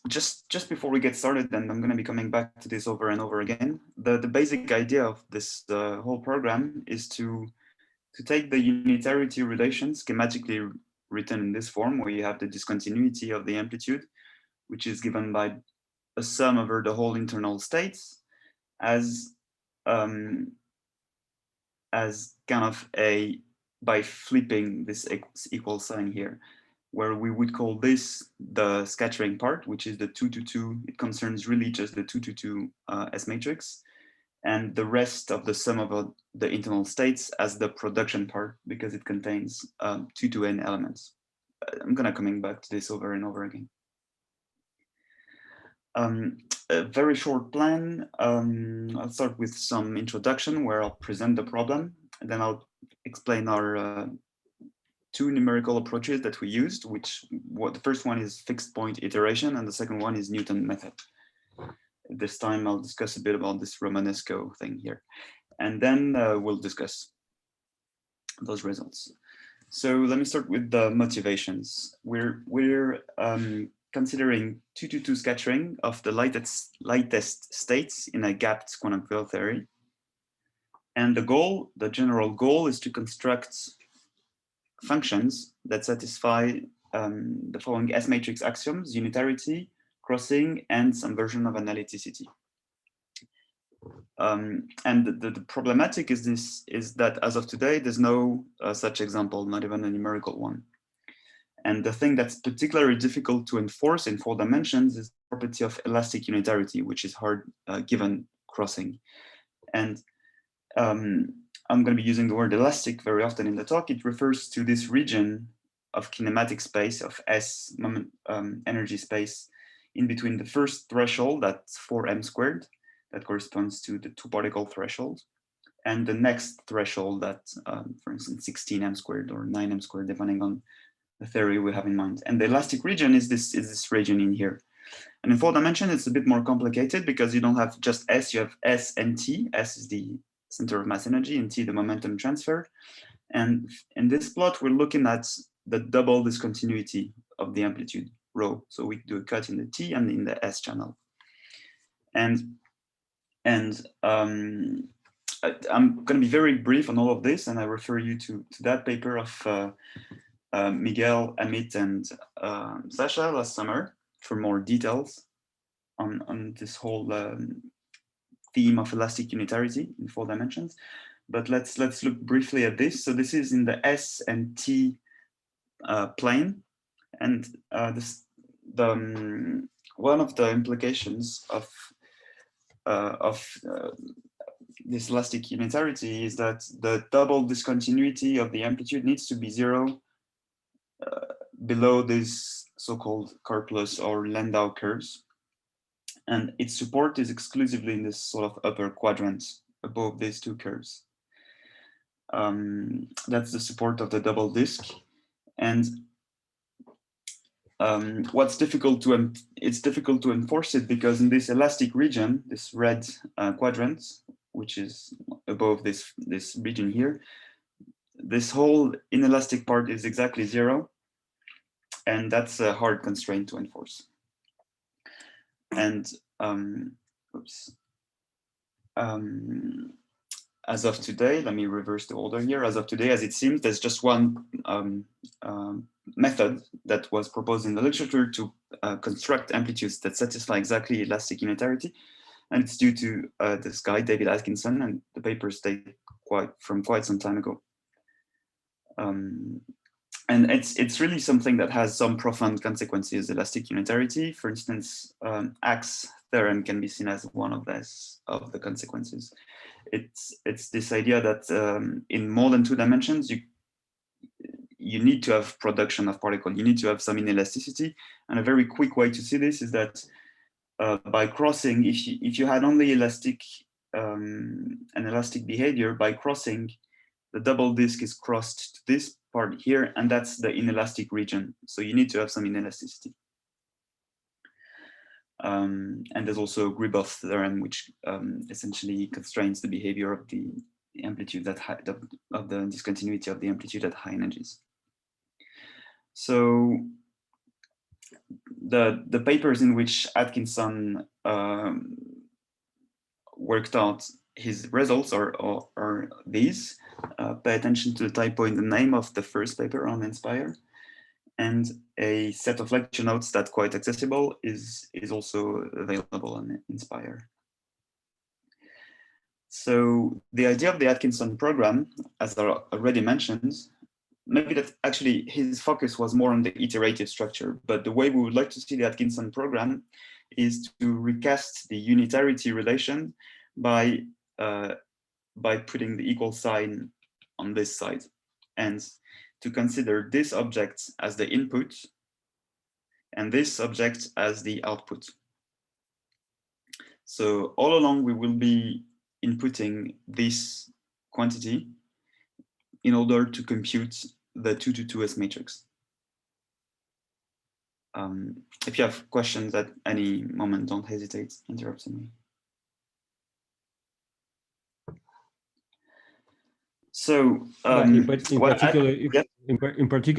Just before we get started, and I'm going to be coming back to this over and over again, the basic idea of this whole program is to take the unitarity relation schematically written in this form, where you have the discontinuity of the amplitude, which is given by a sum over the whole internal states, as kind of by flipping this equal sign here, where we would call this the scattering part, which is the 2 to 2. It concerns really just the 2 to 2 S matrix, and the rest of the sum of the internal states as the production part, because it contains 2 to n elements. I'm gonna coming back to this over and over again. A very short plan. I'll start with some introduction where I'll present the problem, and then I'll explain our two numerical approaches that we used, the first one is fixed point iteration, and the second one is Newton method. This time I'll discuss a bit about this Romanesco thing here, and then we'll discuss those results. So let me start with the motivations. We're considering 2 to 2 scattering of the lightest states in a gapped quantum field theory. And the general goal is to construct functions that satisfy the following S matrix axioms: unitarity, crossing, and some version of analyticity. And the problematic is that as of today, there's no such example, not even a numerical one. And the thing that's particularly difficult to enforce in 4 dimensions is the property of elastic unitarity, which is hard given crossing. And I'm going to be using the word elastic very often in the talk. It refers to this region of kinematic space, of S moment energy space, in between the first threshold, that's 4m squared, that corresponds to the 2-particle threshold, and the next threshold that, for instance, 16m squared or 9m squared, depending on the theory we have in mind. And the elastic region is this region in here. And in 4 dimensions, it's a bit more complicated because you don't have just S, you have S and T. S is the center of mass energy, and T the momentum transfer. And in this plot, we're looking at the double discontinuity of the amplitude, rho. So we do a cut in the T and in the S channel. And I'm going to be very brief on all of this, and I refer you to that paper of Miguel, Amit, and Sasha last summer for more details on this whole theme of elastic unitarity in 4 dimensions. But let's look briefly at this. So this is in the S and T plane, and one of the implications of this elastic unitarity is that the double discontinuity of the amplitude needs to be 0 below these so-called Karplus or Landau curves. And its support is exclusively in this sort of upper quadrant above these 2 curves. That's the support of the double disk. And it's difficult to enforce it because in this elastic region, this red quadrant, which is above this region here, this whole inelastic part is exactly 0. And that's a hard constraint to enforce. And as of today, let me reverse the order here. As of today, as it seems, there's just one method that was proposed in the literature to construct amplitudes that satisfy exactly elastic unitarity. And it's due to this guy, David Atkinson, and the papers date from quite some time ago. And it's really something that has some profound consequences, elastic unitarity. For instance, Axe theorem can be seen as one of the consequences. It's this idea that in more than 2 dimensions, you need to have production of particle. You need to have some inelasticity. And a very quick way to see this is that by crossing, if you had only an elastic behavior, by crossing, the double disk is crossed to this part here, and that's the inelastic region. So you need to have some inelasticity. And there's also Gribov theorem, which essentially constrains the behavior of the amplitude of the discontinuity of the amplitude at high energies. So the papers in which Atkinson worked out his results are these. Pay attention to the typo in the name of the first paper on Inspire, and a set of lecture notes that quite accessible is also available on Inspire. So the idea of the Atkinson program, as I already mentioned, maybe that actually his focus was more on the iterative structure, but the way we would like to see the Atkinson program is to recast the unitarity relation by putting the equal sign on this side, and to consider this object as the input and this object as the output. So all along we will be inputting this quantity in order to compute the 2 to 2 S matrix. If you have questions at any moment, don't hesitate interrupting me. So in particular,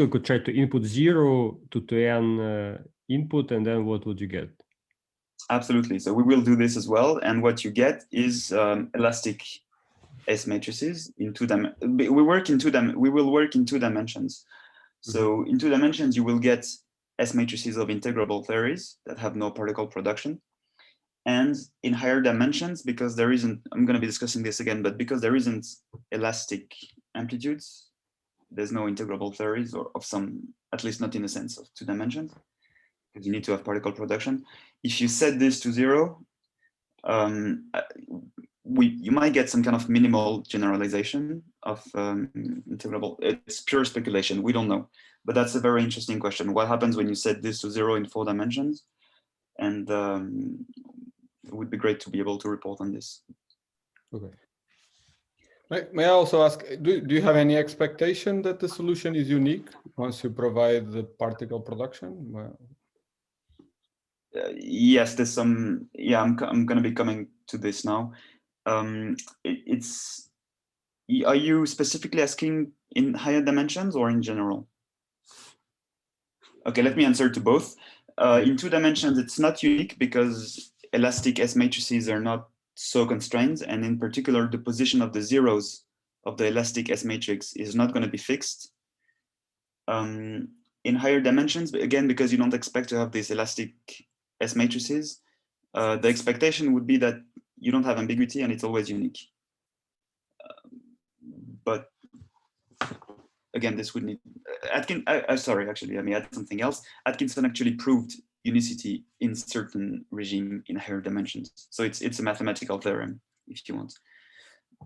could try to input 0 to n input, and then what would you get? Absolutely. So we will do this as well, and what you get is elastic S matrices in we will work in 2 dimensions. So in 2 dimensions, you will get S matrices of integrable theories that have no particle production. And in higher dimensions, because there isn't, I'm going to be discussing this again, but because there isn't elastic amplitudes, there's no integrable theories, or of some, at least not in the sense of 2 dimensions, because you need to have particle production. If you set this to 0, you might get some kind of minimal generalization of integrable. It's pure speculation, we don't know. But that's a very interesting question. What happens when you set this to 0 in 4 dimensions? And it would be great to be able to report on this. Okay. May I also ask, do you have any expectation that the solution is unique once you provide the particle production? Yes, there's some, yeah, I'm going to be coming to this now. Are you specifically asking in higher dimensions or in general? Okay, let me answer to both. In 2 dimensions, it's not unique because elastic S matrices are not so constrained, and in particular, the position of the zeros of the elastic S matrix is not going to be fixed. In higher dimensions, but again, because you don't expect to have these elastic S matrices, the expectation would be that you don't have ambiguity and it's always unique. But again, this would need, sorry, actually, let me add something else. Atkinson actually proved unicity in certain regime in higher dimensions. So it's a mathematical theorem, if you want.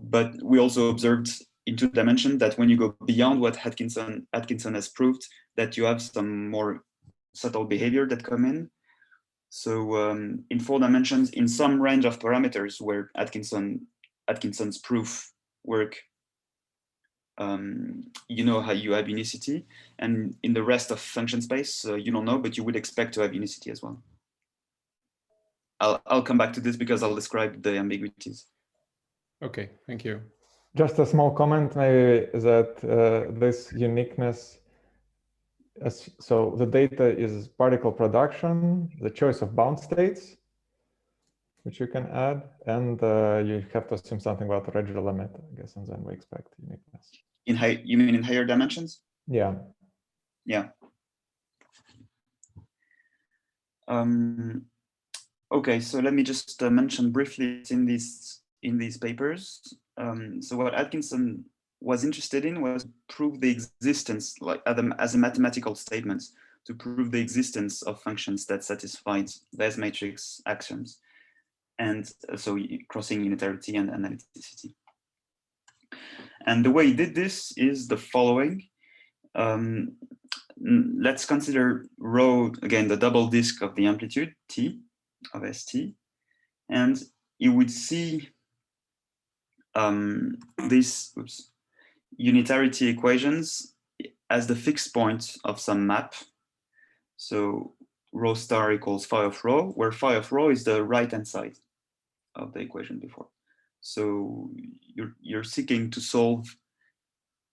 But we also observed in 2 dimensions that when you go beyond what Atkinson has proved, that you have some more subtle behavior that come in. So in 4 dimensions, in some range of parameters where Atkinson's proof work, you know how you have unicity, and in the rest of function space, you don't know, but you would expect to have unicity as well. I'll come back to this because I'll describe the ambiguities. Okay, thank you. Just a small comment, maybe, that this uniqueness, so the data is particle production, the choice of bound states, which you can add, and you have to assume something about the regular limit, I guess, and then we expect uniqueness. You mean in higher dimensions? Yeah. Yeah. Okay, so let me just mention briefly in these papers. So what Atkinson was interested in was to prove the existence, like as a mathematical statement, to prove the existence of functions that satisfied the S matrix axioms, and so crossing unitarity and analyticity. And the way he did this is the following. Let's consider rho, again, the double disk of the amplitude, T, of ST, and you would see these unitarity equations as the fixed point of some map. So rho star equals phi of rho, where phi of rho is the right-hand side of the equation before. So you're seeking to solve,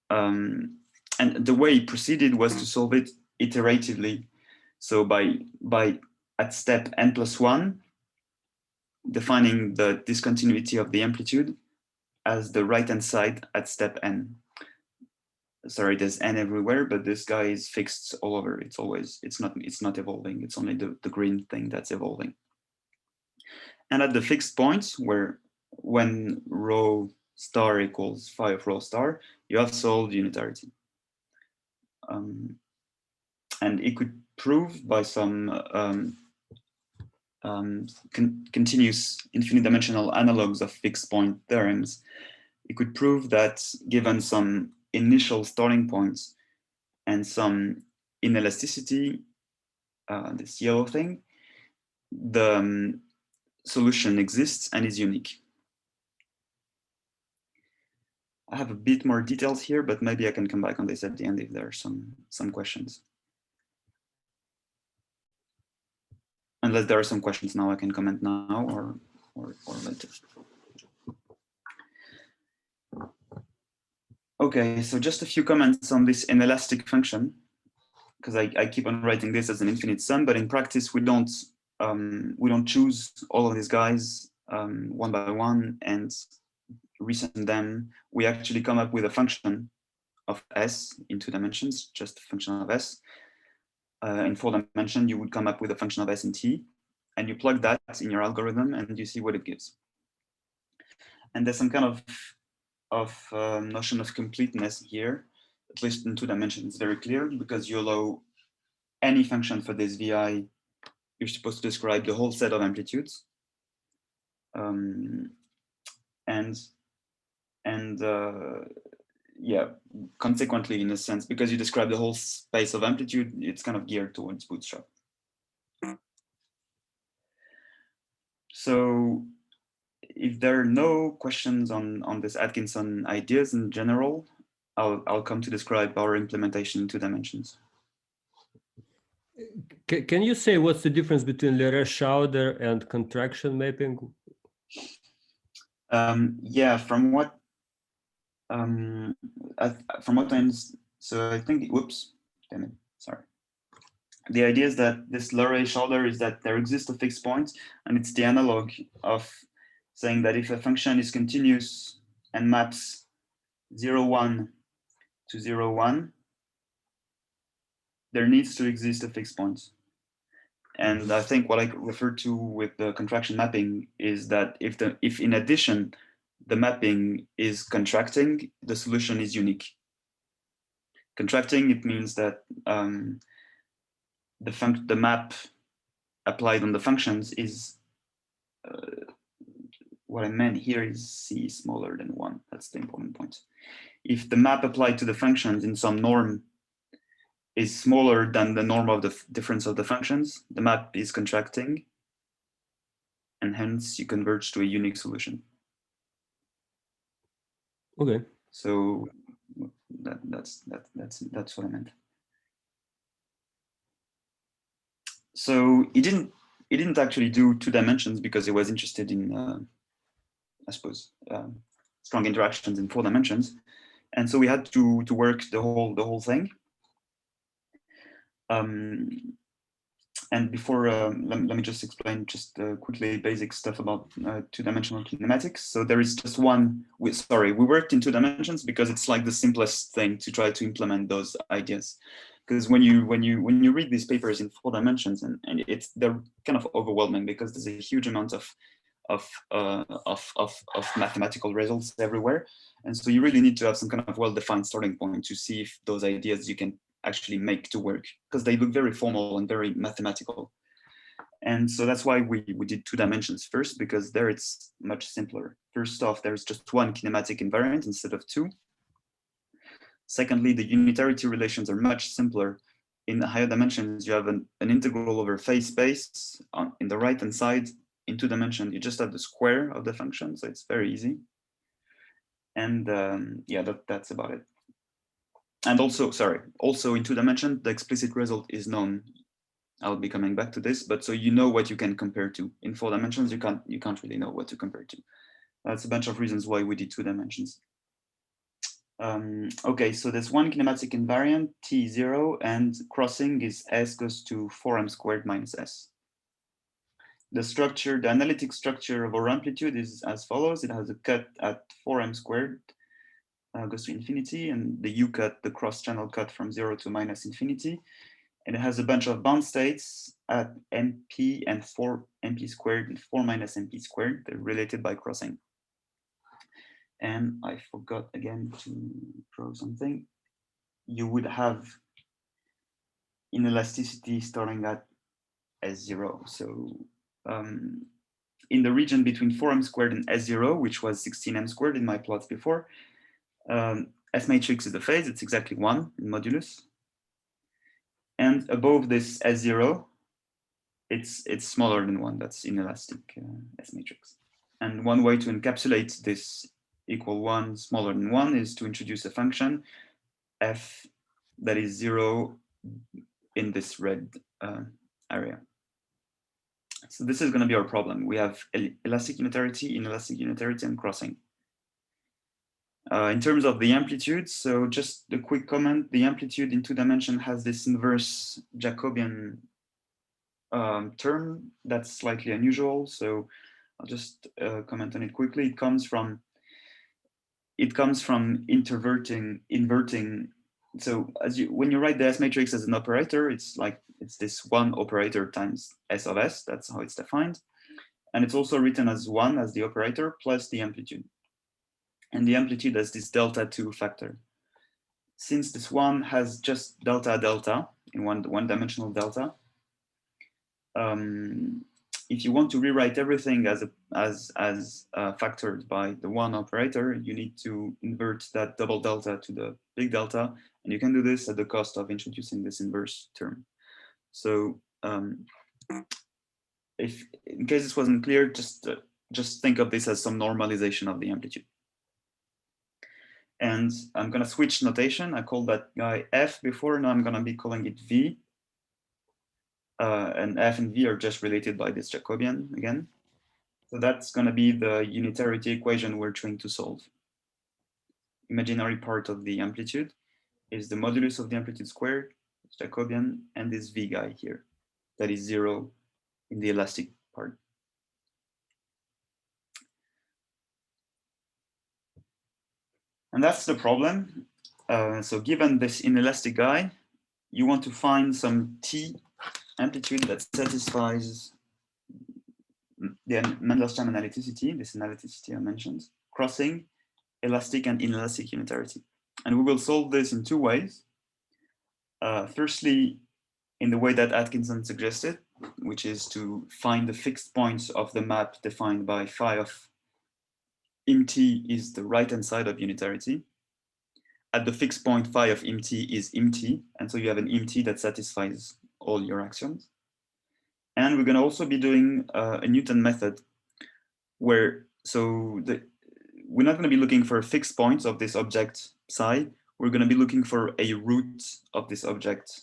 and the way he proceeded was to solve it iteratively. So by at step n+1, defining the discontinuity of the amplitude as the right-hand side at step n. Sorry, there's n everywhere, but this guy is fixed all over. It's not evolving. It's only the green thing that's evolving. And at the fixed points where when rho star equals phi of rho star, you have solved unitarity. And it could prove by some continuous infinite dimensional analogs of fixed point theorems, it could prove that given some initial starting points and some inelasticity, this yellow thing, the solution exists and is unique. I have a bit more details here, but maybe I can come back on this at the end if there are some questions. Unless there are some questions now, I can comment now or later. Okay, so just a few comments on this inelastic function, because I keep on writing this as an infinite sum, but in practice we don't choose all of these guys one by one and resend them. We actually come up with a function of S in 2 dimensions, just a function of S. In 4 dimensions, you would come up with a function of S and T, and you plug that in your algorithm and you see what it gives. And there's some kind of notion of completeness here, at least in 2 dimensions. It's very clear because you allow any function for this VI, you're supposed to describe the whole set of amplitudes. Yeah, consequently, in a sense, because you describe the whole space of amplitude, it's kind of geared towards Bootstrap. So if there are no questions on this Atkinson ideas in general, I'll come to describe our implementation in 2 dimensions. Can you say what's the difference between Leray-Schauder and contraction mapping? Yeah, from what I understand, so I think, whoops, damn it, sorry. The idea is that this Leray-Schauder is that there exists a fixed point, and it's the analog of saying that if a function is continuous and maps 0, 1 to 0, 1, there needs to exist a fixed point. And I think what I referred to with the contraction mapping is that if in addition the mapping is contracting, the solution is unique. Contracting, it means that the map applied on the functions is what I meant here is C smaller than 1. That's the important point. If the map applied to the functions in some norm is smaller than the norm of the difference of the functions, the map is contracting, and hence you converge to a unique solution. Okay. So that's what I meant. So he didn't actually do 2 dimensions because he was interested in I suppose strong interactions in 4 dimensions, and so we had to work the whole thing. And before, let me just explain just quickly basic stuff about 2-dimensional kinematics. So there is just one, we worked in 2 dimensions because it's like the simplest thing to try to implement those ideas. Because when you read these papers in 4 dimensions, and they're kind of overwhelming because there's a huge amount of mathematical results everywhere. And so you really need to have some kind of well-defined starting point to see if those ideas you can actually make to work, because they look very formal and very mathematical. And so that's why we did 2 dimensions first, because there it's much simpler. First off, there's just one kinematic invariant instead of 2. Secondly, the unitarity relations are much simpler. In the higher dimensions, you have an integral over phase space in the right-hand side. In 2 dimensions, you just have the square of the function, so it's very easy. And yeah, that's about it. And also in 2 dimensions, the explicit result is known. I'll be coming back to this, but so you know what you can compare to. In 4 dimensions, you can't really know what to compare to. That's a bunch of reasons why we did 2 dimensions. Okay, so there's one kinematic invariant, T0, and crossing is S goes to 4m squared minus S. The structure, the analytic structure of our amplitude is as follows. It has a cut at 4m squared, goes to infinity, and the U cut, the cross channel cut from 0 to minus infinity. And it has a bunch of bound states at MP and 4mp squared and 4 minus mp squared. They're related by crossing. And I forgot again to draw something. You would have inelasticity starting at S0. So in the region between 4m squared and S0, which was 16m squared in my plots before, S-matrix is the phase, it's exactly 1 in modulus. And above this S0, it's smaller than 1, that's inelastic S-matrix. And one way to encapsulate this equal 1 smaller than 1 is to introduce a function f that is 0 in this red area. So this is going to be our problem. We have elastic unitarity, inelastic unitarity, and crossing. In terms of the amplitude, so just a quick comment, the amplitude in 2 dimension has this inverse Jacobian term that's slightly unusual. So I'll just comment on it quickly. It comes from inverting. So when you write the S matrix as an operator, it's this one operator times S of S. That's how it's defined. And it's also written as 1 as the operator plus the amplitude. And the amplitude has this delta 2 factor. Since this one has just delta delta in one dimensional delta, if you want to rewrite everything as factored by the 1 operator, you need to invert that double delta to the big delta, and you can do this at the cost of introducing this inverse term. So if in case this wasn't clear, just think of this as some normalization of the amplitude. And I'm going to switch notation. I called that guy F before. Now I'm going to be calling it V. And F and V are just related by this Jacobian again. So that's going to be the unitarity equation we're trying to solve. Imaginary part of the amplitude is the modulus of the amplitude squared, it's Jacobian, and this V guy here. That is 0 in the elastic part. And that's the problem. So given this inelastic guy, you want to find some T amplitude that satisfies the Mandelstam analyticity, this analyticity I mentioned, crossing, elastic, and inelastic unitarity. And we will solve this in 2 ways. Firstly, in the way that Atkinson suggested, which is to find the fixed points of the map defined by phi of mt is the right-hand side of unitarity. At the fixed point, phi of mt is mt, and so you have an mt that satisfies all your axioms. And we're going to also be doing a Newton method where, we're not going to be looking for fixed points of this object psi. We're going to be looking for a root of this object.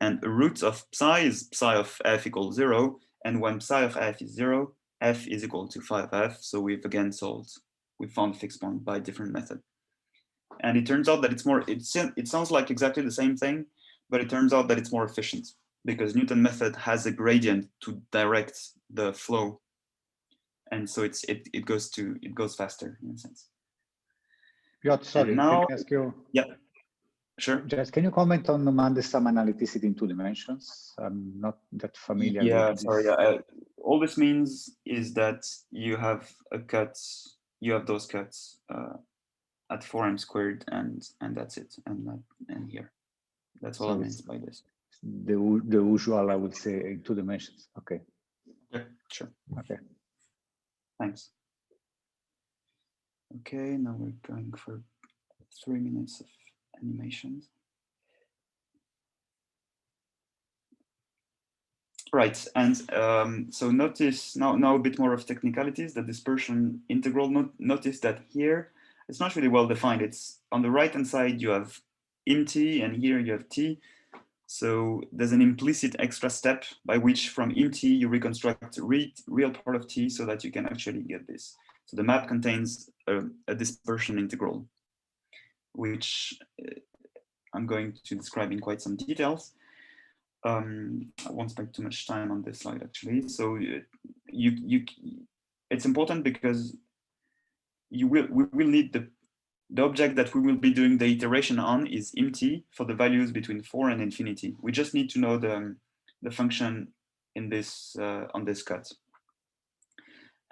And a root of psi is psi of f equals 0. And when psi of f is 0, f is equal to phi of f. So we've again we found fixed point by a different method. And it turns out that it sounds like exactly the same thing, but it turns out that it's more efficient because Newton method has a gradient to direct the flow. And so it goes faster in a sense. Piotr, sorry, now, can I ask you? Yeah, sure. Just can you comment on the Mandelstam analyticity in 2 dimensions? I'm not that familiar with this. Sorry. All this means is that you have those cuts at 4m squared, and that's it, and here. That's all I meant by this. The usual, I would say, in 2 dimensions. Okay. Yeah, sure. Okay. Thanks. Okay, now we're going for 3 minutes of animations. Right, and so notice now a bit more of technicalities. The dispersion integral. Notice that here it's not really well defined. It's on the right hand side you have mt, and here you have t. So there's an implicit extra step by which from mt you reconstruct real part of t so that you can actually get this. So the map contains a dispersion integral. which I'm going to describe in quite some details. I won't spend too much time on this slide actually. So it's important because we will need the object that we will be doing the iteration on is empty for the values between 4 and infinity. We just need to know the function in this on this cut.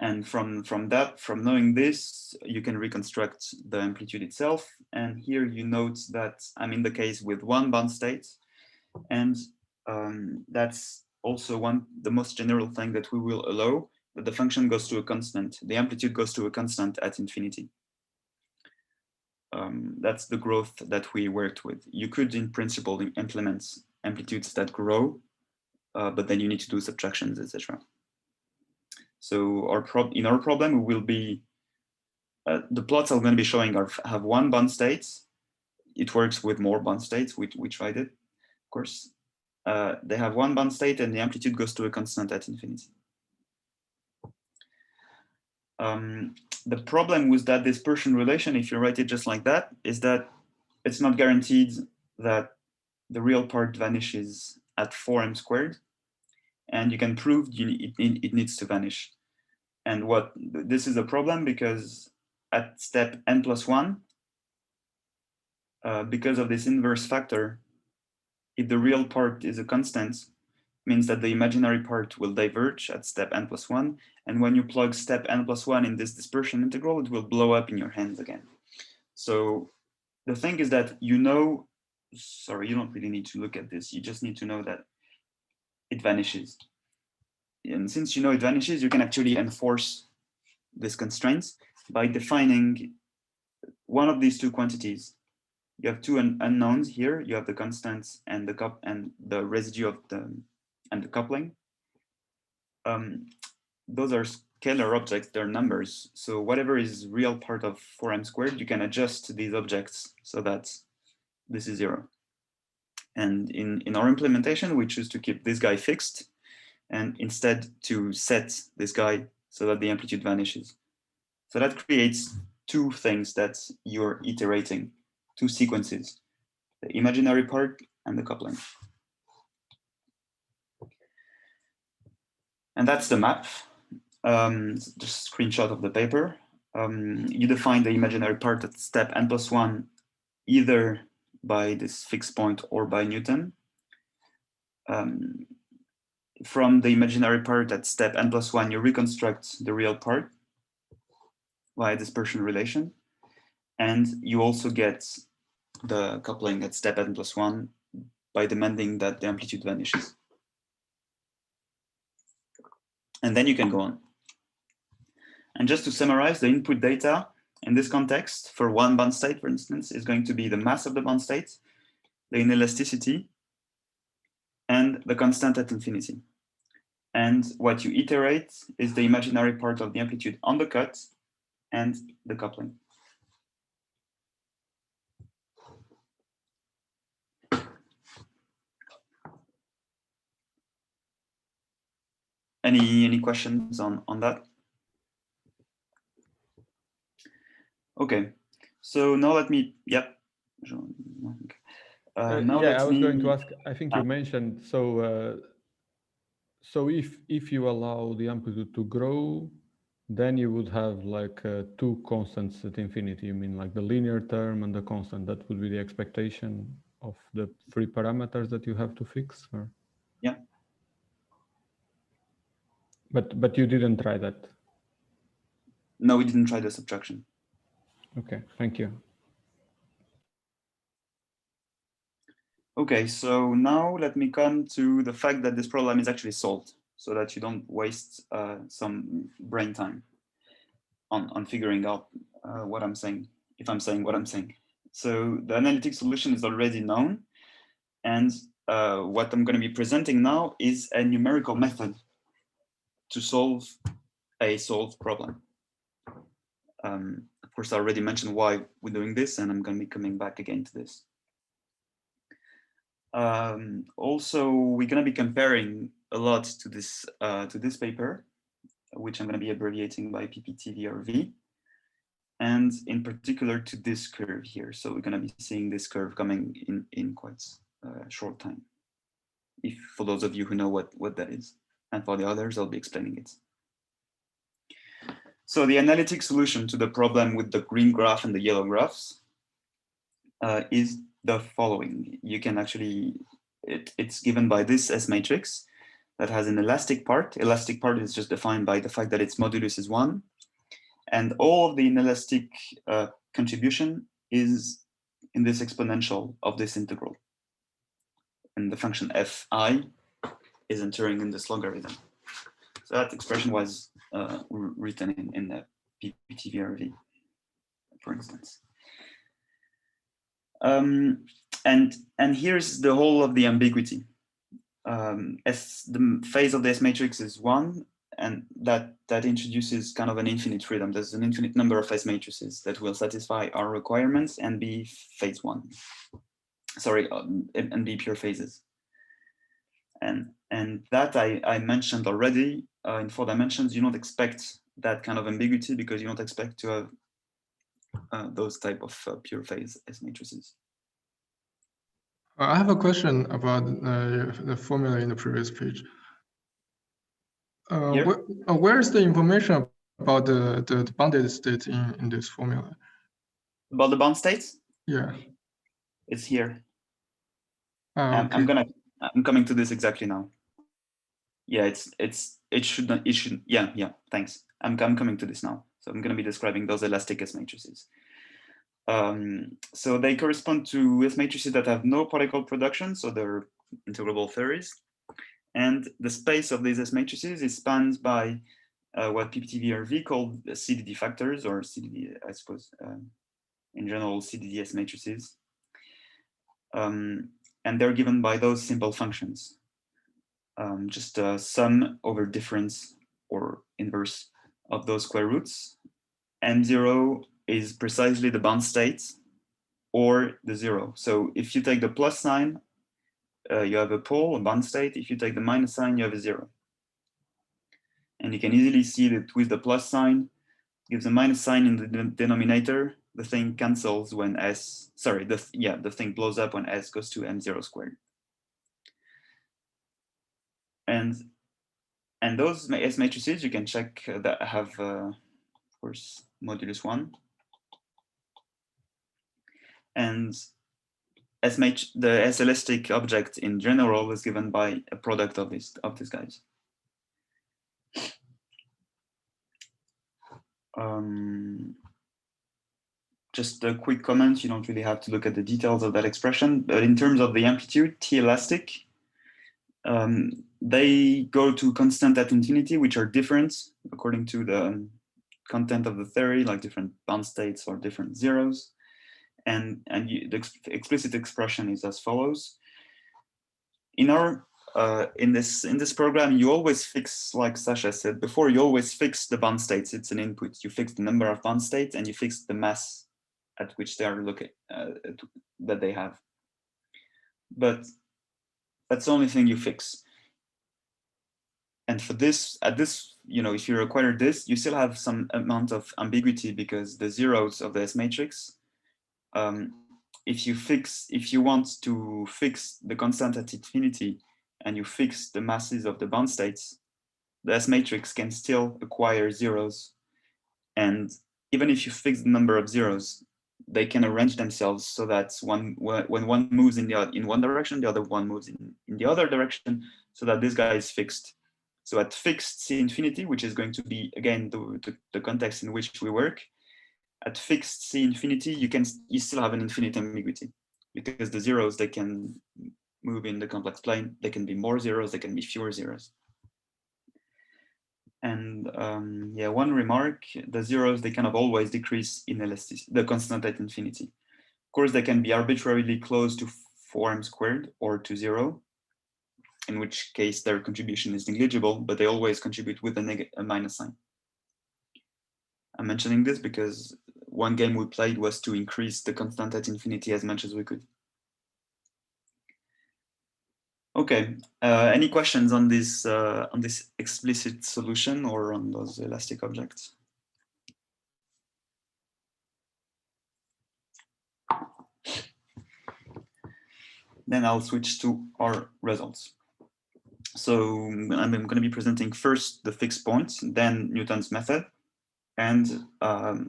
And from knowing this, you can reconstruct the amplitude itself. And here you note that I'm in the case with one bound state, and that's also the most general thing that we will allow, that the function goes to a constant. The amplitude goes to a constant at infinity. That's the growth that we worked with. You could, in principle, implement amplitudes that grow, but then you need to do subtractions, etc. So in our problem, we will be, the plots I'm going to be showing have one bound state. It works with more bound states. We tried it, of course. They have one bound state and the amplitude goes to a constant at infinity. The problem with that dispersion relation, if you write it just like that, is that it's not guaranteed that the real part vanishes at 4m squared. And you can prove it needs to vanish. And this is a problem because at step n+1, because of this inverse factor, if the real part is a constant, means that the imaginary part will diverge at step n+1. And when you plug step n+1 in this dispersion integral, it will blow up in your hands again. So the thing is that you don't really need to look at this. You just need to know that it vanishes. And since you know it vanishes, you can actually enforce this constraint by defining one of these two quantities. You have two unknowns here. You have the constants and the residue of the coupling. Those are scalar objects, they're numbers. So whatever is real part of 4m squared, you can adjust these objects so that this is 0. And in our implementation, we choose to keep this guy fixed and instead to set this guy so that the amplitude vanishes. So that creates two things that you're iterating, two sequences, the imaginary part and the coupling. And that's the map, just a screenshot of the paper. You define the imaginary part at step n+1, either by this fixed point or by Newton. From the imaginary part at step n+1, you reconstruct the real part via dispersion relation. And you also get the coupling at step n+1 by demanding that the amplitude vanishes. And then you can go on. And just to summarize, the input data in this context for one bound state, for instance, is going to be the mass of the bound state, the inelasticity, and the constant at infinity. And what you iterate is the imaginary part of the amplitude on the cut and the coupling. Any questions on that? Okay, so now let me, yep. Now yeah, I was going to ask, I think you mentioned, so if you allow the amplitude to grow, then you would have like two constants at infinity. You mean like the linear term and the constant? That would be the expectation of the three parameters that you have to fix? Or? Yeah. But you didn't try that? No, we didn't try the subtraction. Okay, thank you. Okay, so now let me come to the fact that this problem is actually solved so that you don't waste some brain time on figuring out what I'm saying, if I'm saying what I'm saying. So the analytic solution is already known. And what I'm going to be presenting now is a numerical method to solve a solved problem. Of course, I already mentioned why we're doing this, and I'm going to be coming back again to this. Also, we're going to be comparing a lot to this paper, which I'm going to be abbreviating by PPTV or V. and in particular to this curve here. So we're going to be seeing this curve coming in quite a short time. If for those of you who know what that is, and for the others, I'll be explaining it. So the analytic solution to the problem with the green graph and the yellow graphs is the following. You can actually, it's given by this S-matrix that has an elastic part. Elastic part is just defined by the fact that its modulus is 1. And all of the inelastic contribution is in this exponential of this integral. And the function fi is entering in this logarithm. So that expression was written in the PPTVRV, for instance. And here's the whole of the ambiguity. As the phase of the S-matrix is 1, and that introduces kind of an infinite freedom. There's an infinite number of S-matrices that will satisfy our requirements and be phase 1. Sorry, and be pure phases. And that I mentioned already in 4 dimensions. You don't expect that kind of ambiguity because you don't expect to have those type of pure phase S-matrices. I have a question about the formula in the previous page. Where is the information about the bounded state in this formula? About the bound states? Yeah. It's here. Okay. I'm coming to this exactly now. Yeah, it should yeah, thanks. I'm coming to this now. So I'm gonna be describing those elastic S-matrices. So they correspond to S-matrices that have no particle production, so they're integrable theories. And the space of these S-matrices is spanned by what PPTVRV called CDD factors, or CDD, I suppose, in general, CDD S-matrices. And they're given by those simple functions. Just sum over difference or inverse of those square roots. M0 is precisely the bound state or the 0. So if you take the plus sign, you have a pole, a bound state. If you take the minus sign, you have a 0. And you can easily see that with the plus sign, gives a minus sign in the denominator, the thing cancels when the thing blows up when S goes to M0 squared. And those S matrices you can check that have, of course, modulus 1. And the S-elastic object in general is given by a product of these guys. Just a quick comment, you don't really have to look at the details of that expression, but in terms of the amplitude, T-elastic, they go to constant at infinity, which are different according to the content of the theory, like different bound states or different zeros. And the explicit expression is as follows. In this program, you always fix, like Sasha said before, you always fix the bound states. It's an input. You fix the number of bound states and you fix the mass at which they are looking that they have. But that's the only thing you fix. And for this, if you require this, you still have some amount of ambiguity because the zeros of the S matrix. If you want to fix the constant at infinity and you fix the masses of the bound states, the S matrix can still acquire zeros. And even if you fix the number of zeros, they can arrange themselves so that when one moves in one direction, the other one moves in the other direction, so that this guy is fixed. So at fixed C infinity, which is going to be, again, the context in which we work, at fixed C infinity, you still have an infinite ambiguity because the zeros, they can move in the complex plane. They can be more zeros, they can be fewer zeros. And one remark, the zeros, they kind of always decrease in elasticity, the constant at infinity. Of course, they can be arbitrarily close to 4m squared or to 0, in which case their contribution is negligible, but they always contribute with a minus sign. I'm mentioning this because one game we played was to increase the constant at infinity as much as we could. Okay, any questions on this explicit solution or on those elastic objects? then I'll switch to our results. So I'm going to be presenting first the fixed point, then Newton's method. And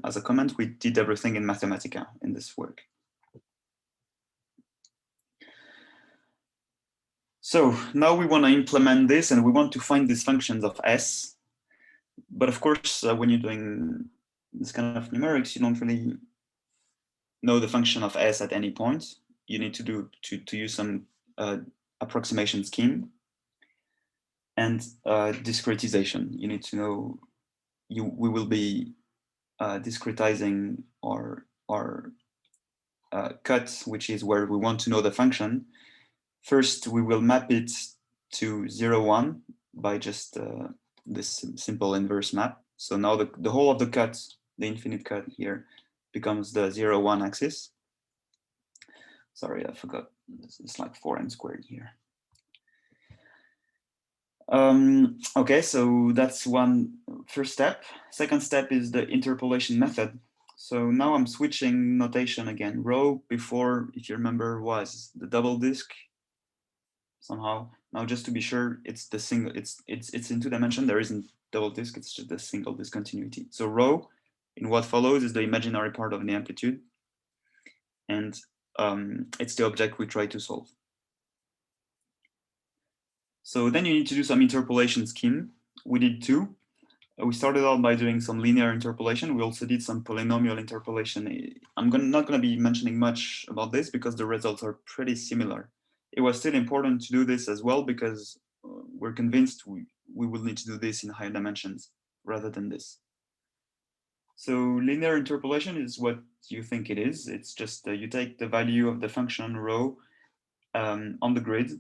as a comment, we did everything in Mathematica in this work. So now we want to implement this and we want to find these functions of S. But of course, when you're doing this kind of numerics, you don't really know the function of S at any point. You need to use some approximation scheme. And discretization. You need to know we will be discretizing our cut, which is where we want to know the function. First, we will map it to 0, 1 by just this simple inverse map. So now the whole of the cut, the infinite cut here, becomes the 0, 1 axis. Sorry, I forgot. It's like 4n squared here. Okay, so that's one first step. Second step is the interpolation method. So now I'm switching notation again. Rho before, if you remember, was the double disk somehow. Now just to be sure, it's the single. It's in 2 dimension. There isn't double disk. It's just a single discontinuity. So rho in what follows is the imaginary part of the amplitude, and it's the object we try to solve. So then you need to do some interpolation scheme. We did 2. We started out by doing some linear interpolation. We also did some polynomial interpolation. I'm not going to be mentioning much about this because the results are pretty similar. It was still important to do this as well because we're convinced we will need to do this in higher dimensions rather than this. So linear interpolation is what you think it is. It's just you take the value of the function rho on the grid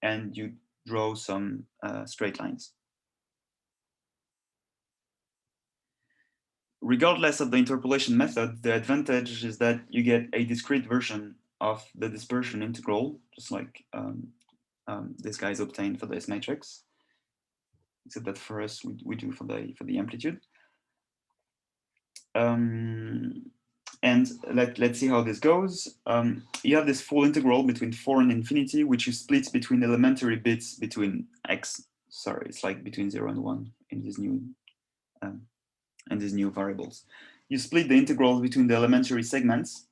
and you draw some straight lines. Regardless of the interpolation method, the advantage is that you get a discrete version of the dispersion integral, just like this guy's obtained for the S-matrix, except that for us we do for the amplitude. And let's see how this goes. You have this full integral between 4 and infinity, which you split between elementary bits between x. Sorry, it's like between 0 and 1 in these new variables. You split the integrals between the elementary segments,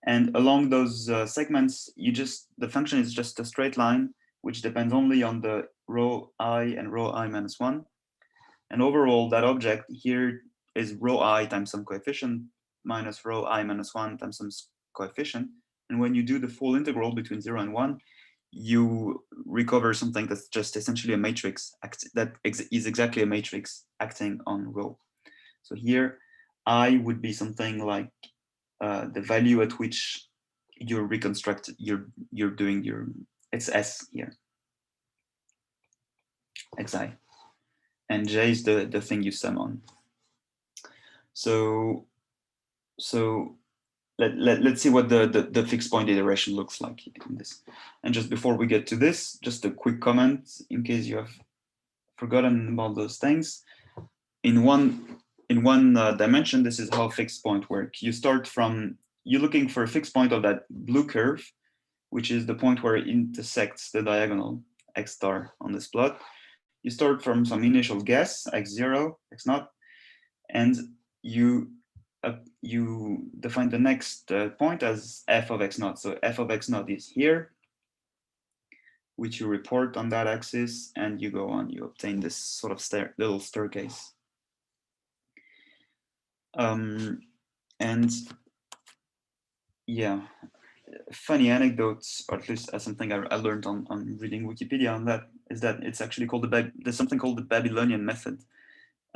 and along those segments, the function is just a straight line, which depends only on the rho I and rho I minus 1. And overall, that object here is rho I times some coefficient minus rho I minus 1 times some coefficient. And when you do the full integral between 0 and 1, you recover something that's just essentially a matrix that is exactly a matrix acting on rho. So here, I would be something like the value at which you're reconstructed, you're doing it's S here, xi, and j is the thing you sum on. So let's see what the fixed point iteration looks like in this. And just before we get to this, just a quick comment in case you have forgotten about those things. In one dimension, this is how fixed point work. You start from, you're looking for a fixed point of that blue curve, which is the point where it intersects the diagonal x star on this plot. You start from some initial guess, x0, x0, and you define the next point as f of x0. So f of x0 is here, which you report on that axis, and you go on, you obtain this sort of little staircase. And yeah, funny anecdotes, or at least something I learned on reading Wikipedia on that, is that it's actually called there's something called the Babylonian method.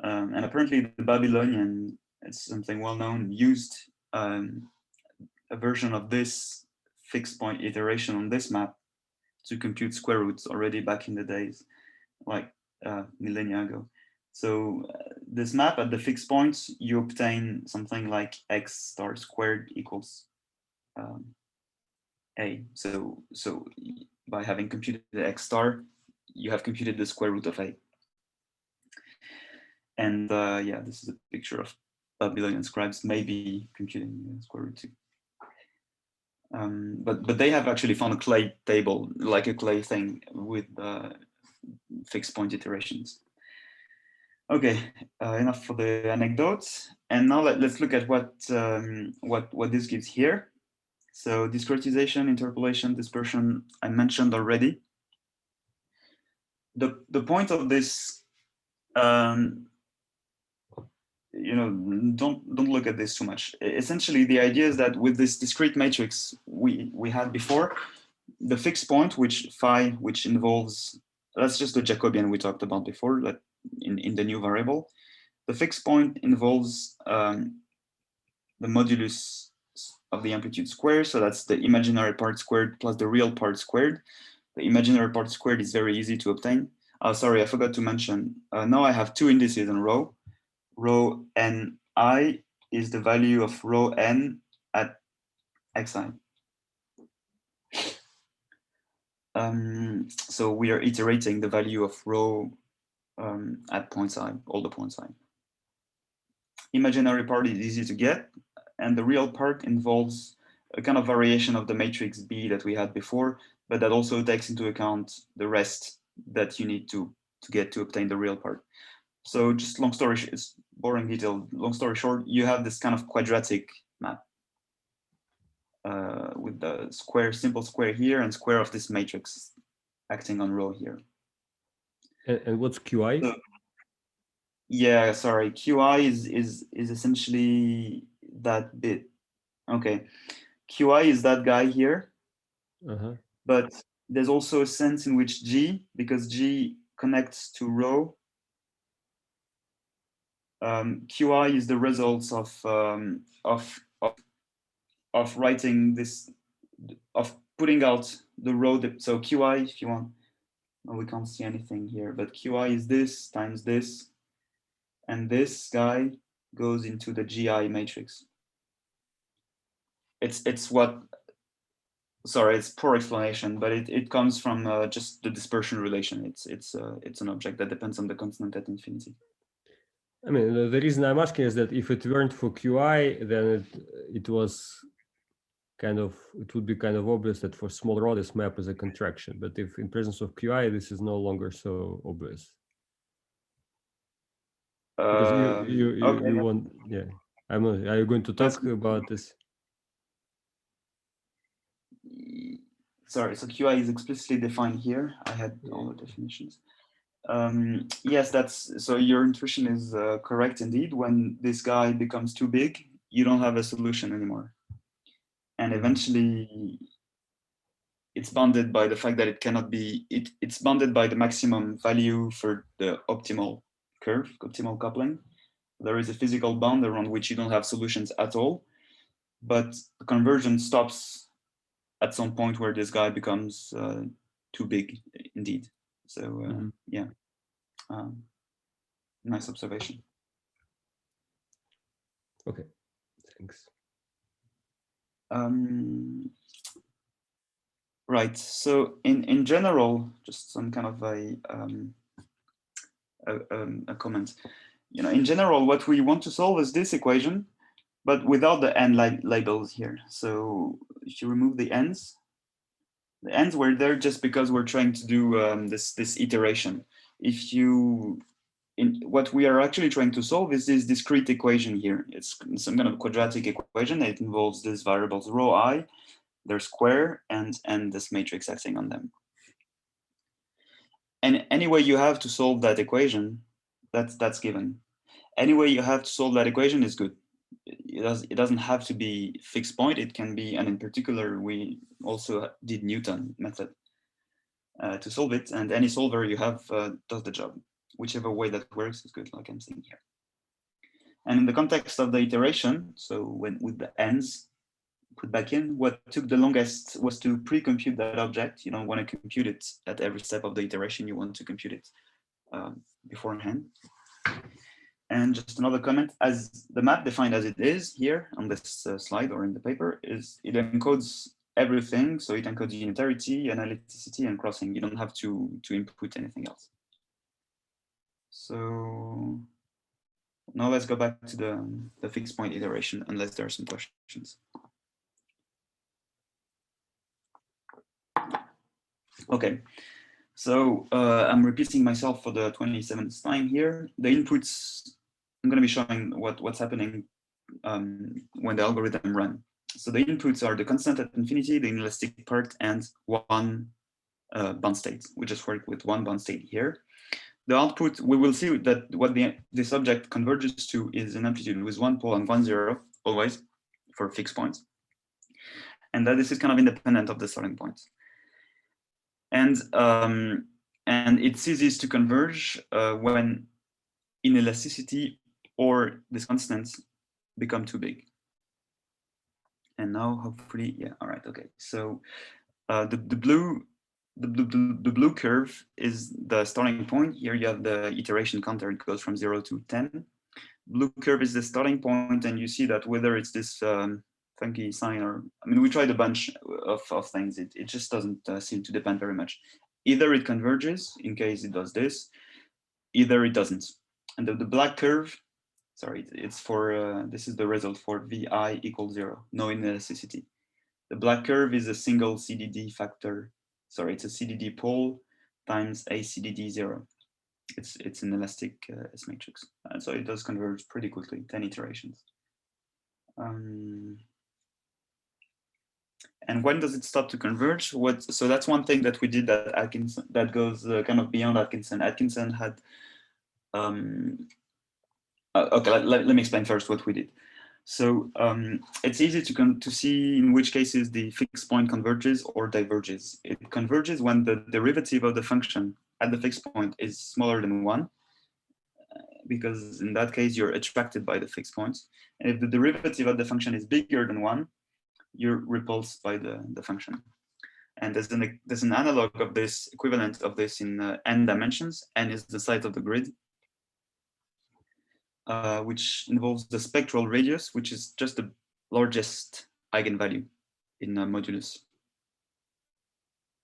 And apparently the Babylonian, it's something well known, used a version of this fixed point iteration on this map to compute square roots already back in the days, like millennia ago. So this map at the fixed points, you obtain something like x star squared equals a. So by having computed the x star, you have computed the square root of a. And yeah, this is a picture of Babylonian scribes maybe computing the square root too. But they have actually found a clay table, like a clay thing with fixed point iterations. Okay, enough for the anecdotes. And now let's look at what this gives here. So discretization, interpolation, dispersion, I mentioned already. The point of this, you know, don't look at this too much. Essentially, the idea is that with this discrete matrix we had before, the fixed point, which phi, which involves, that's just the Jacobian we talked about before, that in the new variable. The fixed point involves the modulus of the amplitude squared. So that's the imaginary part squared plus the real part squared. The imaginary part squared is very easy to obtain. Oh, sorry, I forgot to mention. Now I have two indices in rho. Rho ni is the value of rho n at xi. So we are iterating the value of rho at points I, all the points I. Imaginary part is easy to get, and the real part involves a kind of variation of the matrix B that we had before, but that also takes into account the rest that you need to get to obtain the real part. So just long story, it's boring detail. Long story short, you have this kind of quadratic map with the square, simple square here and square of this matrix acting on rho here. And what's QI? So, yeah, sorry. QI is essentially that bit. Okay, QI is that guy here, but there's also a sense in which G, because G connects to rho, QI is the results of writing this, of putting out the rho. So QI, if you want, oh, we can't see anything here, but QI is this times this, and this guy goes into the GI matrix. It's what, sorry, it's poor explanation, but it comes from just the dispersion relation. It's an object that depends on the constant at infinity. I mean, the reason I'm asking is that if it weren't for QI, then it was kind of, it would be kind of obvious that for small rho this map is a contraction. But if in presence of QI, this is no longer so obvious. Because you want, yeah. Are you going to talk about this? Sorry, so QI is explicitly defined here. I had all the definitions. Yes, that's, so your intuition is correct indeed. When this guy becomes too big, you don't have a solution anymore. And eventually it's bounded by the fact that it cannot be, it's bounded by the maximum value for the optimal curve, optimal coupling. There is a physical bound around which you don't have solutions at all, but the convergence stops at some point where this guy becomes too big indeed. So yeah, nice observation. Okay, thanks. Right, so in general, just some kind of a comment. You know, in general, what we want to solve is this equation, but without the n labels here. So if you remove the n's were there just because we're trying to do this iteration. If you, what we are actually trying to solve is this discrete equation here. It's some kind of quadratic equation. It involves these variables rho I, their square, and this matrix acting on them. And any way you have to solve that equation, that's given. Any way you have to solve that equation is good. It doesn't have to be fixed point. It can be, and in particular, we also did Newton method to solve it. And any solver you have does the job. Whichever way that works is good, like I'm saying here. And in the context of the iteration, so with the n's put back in, what took the longest was to pre-compute that object. You don't want to compute it at every step of the iteration. You want to compute it beforehand. And just another comment, as the map defined as it is here on this slide or in the paper, is it encodes everything. So it encodes unitarity, analyticity, and crossing. You don't have to input anything else. So now let's go back to the fixed point iteration, unless there are some questions. Okay, so I'm repeating myself for the 27th time here. The inputs, I'm going to be showing what's happening when the algorithm run. So the inputs are the constant at infinity, the inelastic part, and one bound state. We just work with one bound state here. The output, we will see that what this object converges to is an amplitude with one pole and 1, 0, always for fixed points. And that this is kind of independent of the starting point. And it ceases to converge when inelasticity or this constant become too big. And now hopefully, yeah, all right, okay. So the blue curve is the starting point. Here you have the iteration counter, it goes from 0 to 10. Blue curve is the starting point, and you see that whether it's this funky sign or, I mean, we tried a bunch of things. It just doesn't seem to depend very much. Either it converges in case it does this, either it doesn't. And the black curve, sorry, it's for, this is the result for VI equals 0, no inelasticity. The black curve is a single CDD factor. Sorry, it's a CDD pole times a CDD 0. It's an elastic S matrix. And so it does converge pretty quickly, 10 iterations. And when does it stop to converge? So that's one thing that we did at Atkinson that goes kind of beyond Atkinson. Atkinson had, okay, let me explain first what we did. So it's easy to see in which cases the fixed point converges or diverges. It converges when the derivative of the function at the fixed point is smaller than 1, because in that case you're attracted by the fixed points. And if the derivative of the function is bigger than 1, you're repulsed by the function. And there's an analog of this, equivalent of this in n dimensions. N is the size of the grid, which involves the spectral radius, which is just the largest eigenvalue in a modulus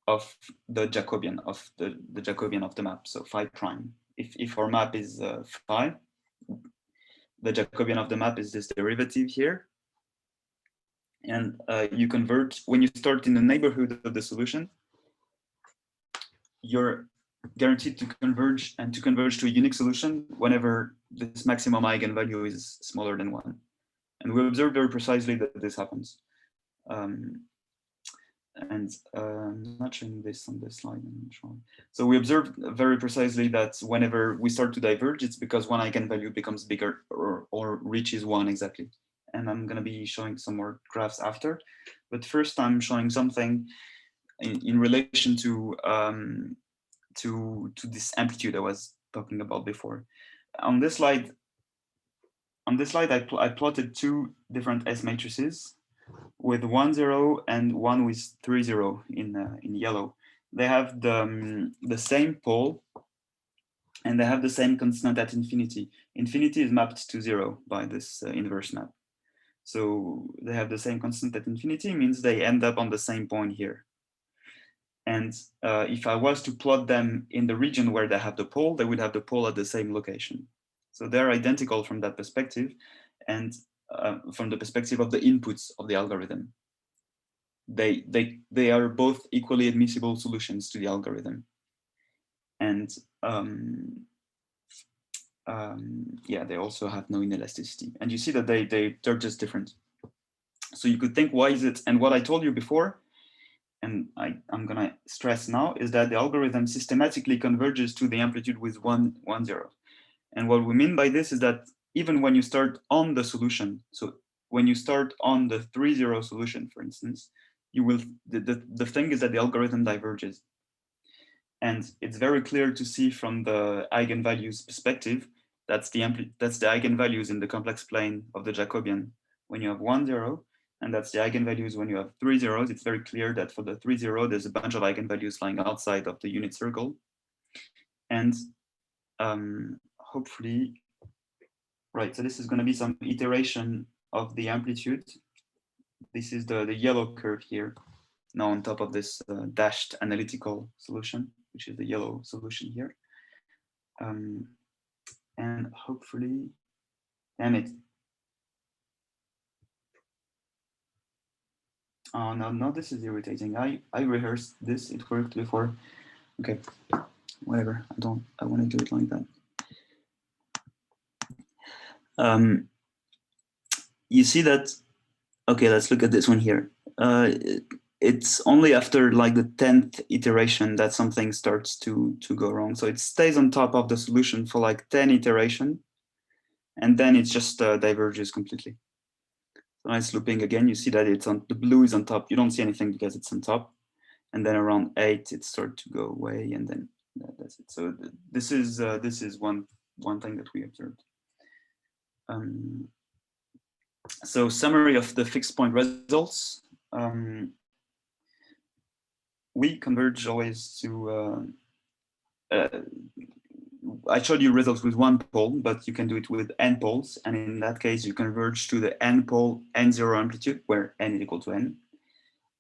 of the Jacobian of the Jacobian of the map. So phi prime. If our map is phi, the Jacobian of the map is this derivative here. And you convert, when you start in the neighborhood of the solution, you're guaranteed to converge and to converge to a unique solution whenever this maximum eigenvalue is smaller than 1. And we observe very precisely that this happens. I'm not showing this on this slide. So we observe very precisely that whenever we start to diverge, it's because one eigenvalue becomes bigger or reaches 1 exactly. And I'm going to be showing some more graphs after. But first, I'm showing something in relation to this amplitude I was talking about before. On this slide, I plotted 2 different S matrices with 1, 0 and one with 3, 0 in yellow. They have the same pole, and they have the same constant at infinity. Infinity is mapped to 0 by this inverse map. So they have the same constant at infinity, means they end up on the same point here. And if I was to plot them in the region where they have the pole, they would have the pole at the same location. So they're identical from that perspective, and from the perspective of the inputs of the algorithm. They are both equally admissible solutions to the algorithm. And yeah, they also have no inelasticity. And you see that they're just different. So you could think, why is it? And what I told you before, and I'm gonna stress now, is that the algorithm systematically converges to the amplitude with 1, 1, 0. And what we mean by this is that even when you start on the solution, so when you start on the 3, 0 solution, for instance, you will, the thing is that the algorithm diverges. And it's very clear to see from the eigenvalues perspective, that's the eigenvalues in the complex plane of the Jacobian when you have 1, 0, and that's the eigenvalues when you have 3 zeros. It's very clear that for the 3, 0, there's a bunch of eigenvalues lying outside of the unit circle. And hopefully, right, so this is going to be some iteration of the amplitude. This is the yellow curve here, now on top of this dashed analytical solution, which is the yellow solution here. And hopefully, damn it. Oh no, this is irritating. I rehearsed this. It worked before. Okay, whatever. I want to do it like that. You see that? Okay, let's look at this one here. It's only after like the 10th iteration that something starts to go wrong. So it stays on top of the solution for like 10 iteration, and then it just diverges completely. So it's looping again. You see that it's on the blue is on top. You don't see anything because it's on top, and then around 8 it starts to go away, and then that's it. So this is one thing that we observed. So summary of the fixed point results. We converge always to, I showed you results with one pole, but you can do it with n poles. And in that case, you converge to the n pole n0 amplitude, where n is equal to n.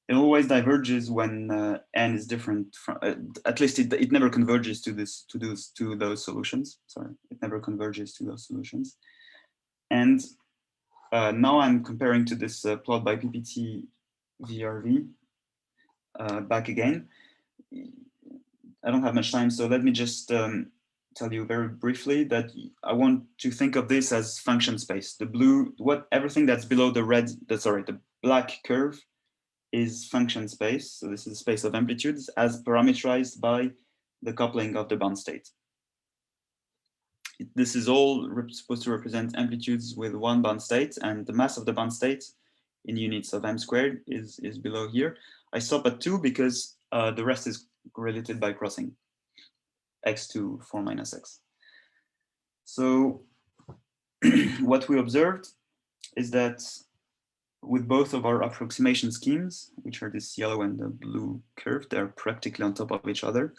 It always diverges when n is different from, at least it never converges to those solutions. Sorry, it never converges to those solutions. And now I'm comparing to this plot by PPT VRV back again. I don't have much time, so let me just tell you very briefly that I want to think of this as function space. The blue, everything that's below the red, the black curve is function space. So this is the space of amplitudes as parameterized by the coupling of the bound state. This is all supposed to represent amplitudes with one bound state, and the mass of the bound state in units of m squared is below here. I stop at 2 because the rest is related by crossing x to 4 minus x. So what we observed is that with both of our approximation schemes, which are this yellow and the blue curve, they're practically on top of each other.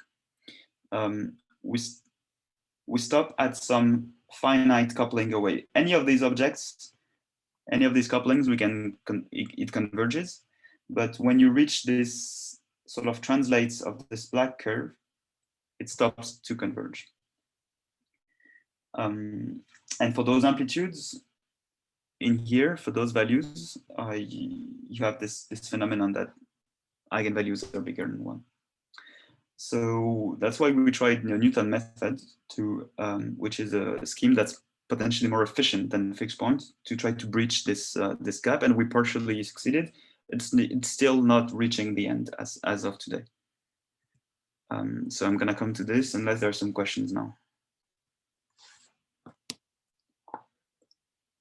We stop at some finite coupling away. Any of these objects, any of these couplings, it converges. But when you reach this sort of translates of this black curve, it stops to converge. And for those amplitudes in here, for those values, you have this phenomenon that eigenvalues are bigger than 1. So that's why we tried the Newton method to, which is a scheme that's potentially more efficient than fixed point, to try to breach this this gap, and we partially succeeded. It's still not reaching the end as of today. So I'm gonna come to this unless there are some questions now.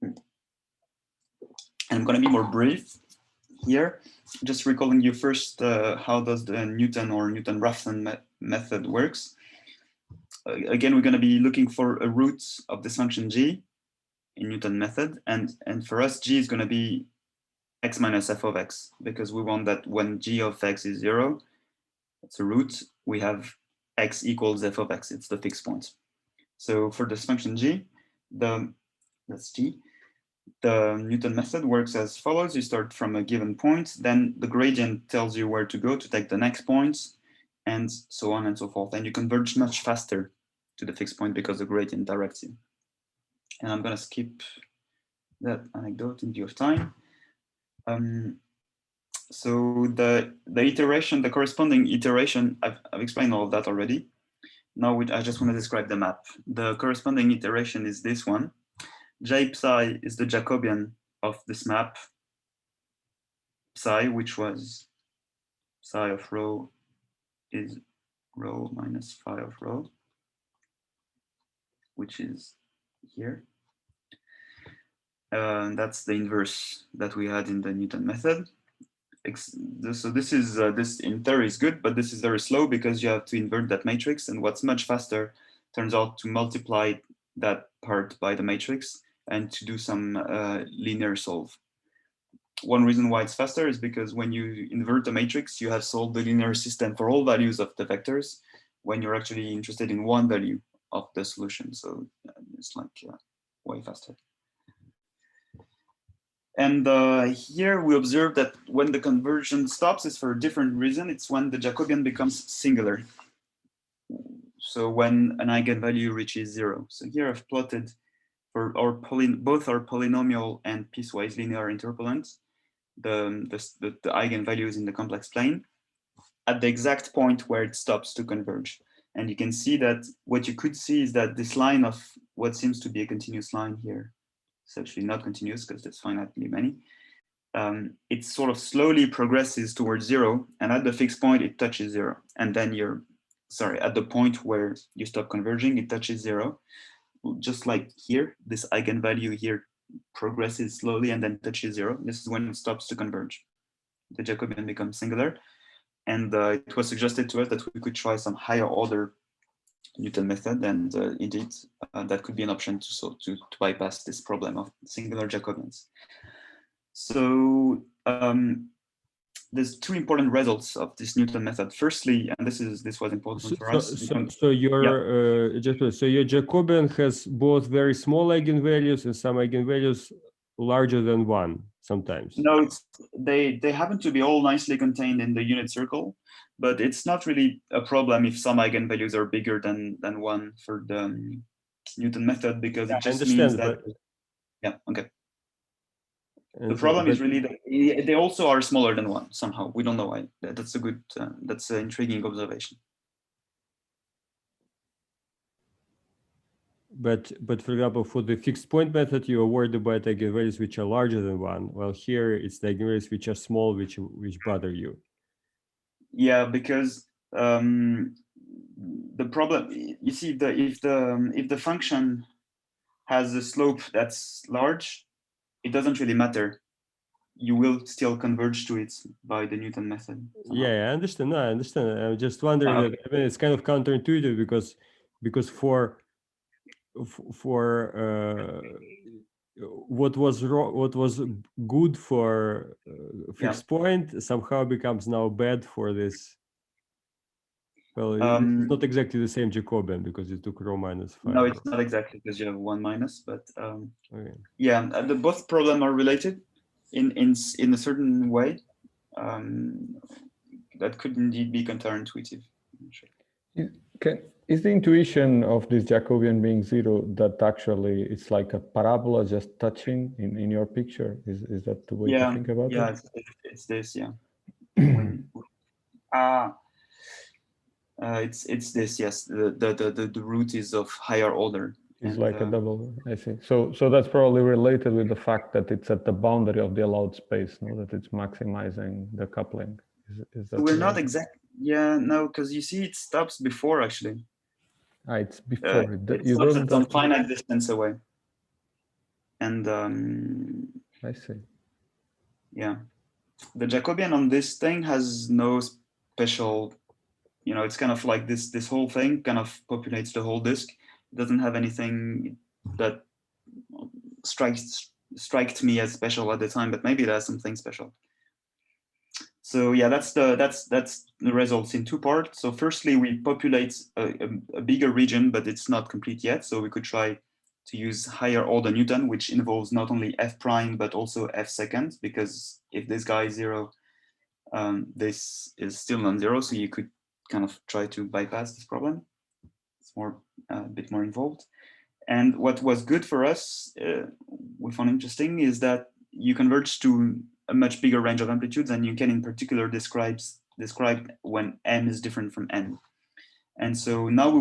And I'm gonna be more brief here, just recalling you first how does the Newton or Newton-Raphson method works. Again, we're gonna be looking for a root of this function g in Newton method, and for us g is gonna be x minus f of x, because we want that when g of x is 0, it's a root, we have x equals f of x, it's the fixed point. So for this function g, that's g, the Newton method works as follows. You start from a given point, then the gradient tells you where to go to take the next point, and so on and so forth. And you converge much faster to the fixed point because the gradient directs you. And I'm gonna skip that anecdote in view of time. So the iteration, the corresponding iteration, I've explained all of that already. Now I just want to describe the map. The corresponding iteration is this one. J psi is the Jacobian of this map, psi, which was psi of rho is rho minus phi of rho, which is here. That's the inverse that we had in the Newton method. So this is this in theory is good, but this is very slow because you have to invert that matrix, and what's much faster turns out to multiply that part by the matrix and to do some linear solve. One reason why it's faster is because when you invert the matrix, you have solved the linear system for all values of the vectors when you're actually interested in one value of the solution. So it's like way faster. And here we observe that when the conversion stops, it's for a different reason. It's when the Jacobian becomes singular. So when an eigenvalue reaches 0. So here I've plotted for both our polynomial and piecewise linear interpolants, the eigenvalues in the complex plane at the exact point where it stops to converge. And you can see that what you could see is that this line of what seems to be a continuous line here, it's actually not continuous because there's finitely many. It sort of slowly progresses towards 0, and at the fixed point it touches 0, and then at the point where you stop converging, it touches 0. Just like here, this eigenvalue here progresses slowly and then touches 0. This is when it stops to converge. The Jacobian becomes singular. And it was suggested to us that we could try some higher order Newton method, and indeed, that could be an option to bypass this problem of singular Jacobians. So there's two important results of this Newton method. Firstly, and this was important for us. So your your Jacobian has both very small eigenvalues and some eigenvalues larger than 1 sometimes. No, they happen to be all nicely contained in the unit circle, but it's not really a problem if some eigenvalues are bigger than 1 for the Newton method, because it just means that. Yeah. Okay. The problem is really that they also are smaller than 1 somehow. We don't know why. That's a good, that's an intriguing observation. But for example, for the fixed point method, you are worried about eigenvalues which are larger than 1. Well, here it's the eigenvalues which are small, which bother you. Yeah, because the problem, you see, if the function has a slope that's large, it doesn't really matter. You will still converge to it by the Newton method. Somehow. Yeah, I understand. No, I understand. I'm just wondering. I mean, it's kind of counterintuitive because for what was good for fixed point somehow becomes now bad for this. Well, it's not exactly the same Jacobian because you took rho minus 5. No, it's not exactly because you have 1 minus, but okay. Yeah, the both problems are related in a certain way. That could indeed be counterintuitive. Is the intuition of this Jacobian being 0 that actually it's like a parabola just touching in your picture? Is that the way to think about it? Yeah, it's this, yeah. It's this, yes. The root is of higher order. It's like a double, I see. So that's probably related with the fact that it's at the boundary of the allowed space, no? That it's maximizing the coupling. Is that we're not exact? Yeah, no, because you see it stops before actually. It's before. It's on finite distance away. And I see. Yeah, the Jacobian on this thing has no special, it's kind of like this whole thing kind of populates the whole disk. It doesn't have anything that striked me as special at the time, but maybe there's something special. So yeah, that's the results in 2 parts. So firstly, we populate a bigger region, but it's not complete yet. So we could try to use higher order Newton, which involves not only f prime, but also f second, because if this guy is 0, this is still non-zero. So you could kind of try to bypass this problem. It's a bit more involved. And what was good for us, we found interesting, is that you converge to a much bigger range of amplitudes, and you can in particular describe when m is different from n. And so now we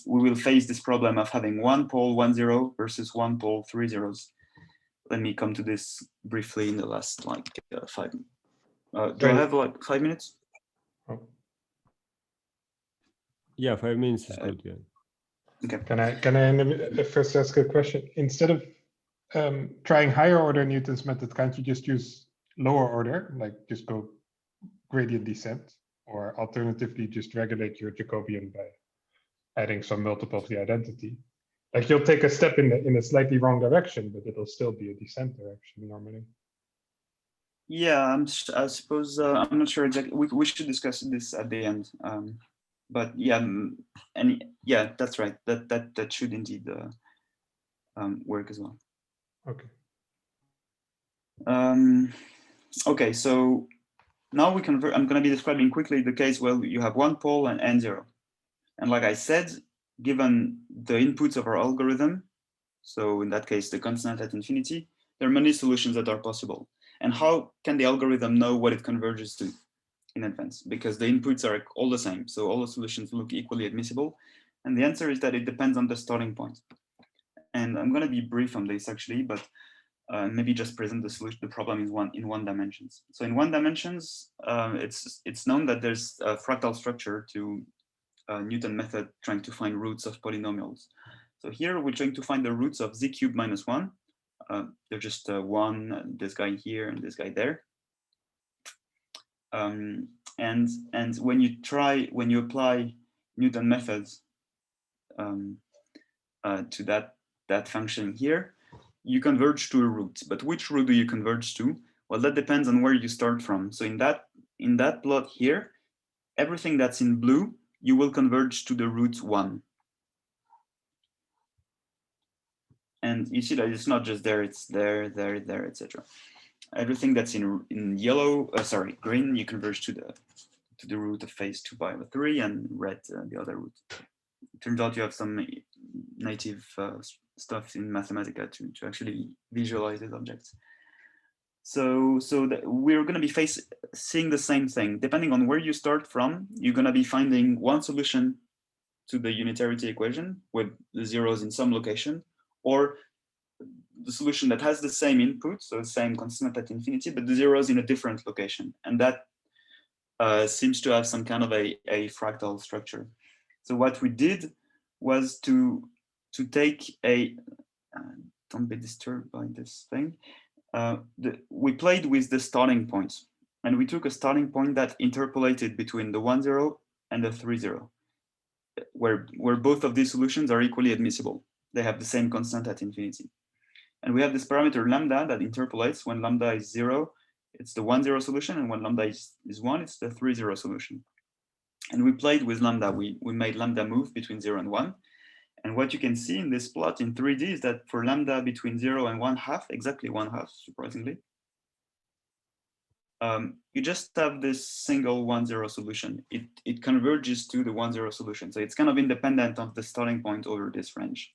will face this problem of having 1 pole 1 0 versus 1 pole 3 zeros. Let me come to this briefly in the last 5. Do I have 5 minutes? Yeah, 5 minutes is good. Yeah. Okay. Can I first ask a question? Instead of trying higher order Newton's method, can't you just use lower order, like just go gradient descent, or alternatively just regulate your Jacobian by adding some multiple of the identity? Like you'll take a step in a slightly wrong direction, but it'll still be a descent direction normally. Yeah, I suppose I'm not sure exactly. We should discuss this at the end. But yeah, and yeah, that's right. That should indeed work as well. Okay. Okay, so now we convert. I'm going to be describing quickly the case where you have 1 pole and n0. And like I said, given the inputs of our algorithm, so in that case, the constant at infinity, there are many solutions that are possible. And how can the algorithm know what it converges to in advance? Because the inputs are all the same. So all the solutions look equally admissible. And the answer is that it depends on the starting point. And I'm going to be brief on this actually, but maybe just present the solution. The problem is in one dimensions. So in one dimensions, it's known that there's a fractal structure to Newton method trying to find roots of polynomials. So here we're trying to find the roots of z cubed minus 1. They're just one, this guy here and this guy there. And when you apply Newton methods to that function here, you converge to a root. But which root do you converge to? Well, that depends on where you start from. So in that plot here, everything that's in blue, you will converge to the root 1. And you see that it's not just there, it's there, there, etc. Everything that's in yellow, green, you converge to the root of phase 2 by 3, and red the other root. It turns out you have some native stuff in Mathematica to actually visualize these objects. So we're going to be seeing the same thing. Depending on where you start from, you're going to be finding one solution to the unitarity equation with the zeros in some location, or the solution that has the same input, so the same constant at infinity, but the zeros in a different location. And that seems to have some kind of a fractal structure. So what we did was to take a, don't be disturbed by this thing. We played with the starting points, and we took a starting point that interpolated between the 1, 0 and the 3, 0, where both of these solutions are equally admissible. They have the same constant at infinity. And we have this parameter lambda that interpolates. When lambda is 0, it's the 1, 0 solution, and when lambda is 1, it's the 3, 0 solution. And we played with lambda. We made lambda move between 0 and 1. And what you can see in this plot in 3D is that for lambda between 0 and 1/2, exactly 1/2, surprisingly, you just have this single 1, 0 solution. It converges to the 1, 0 solution. So it's kind of independent of the starting point over this range.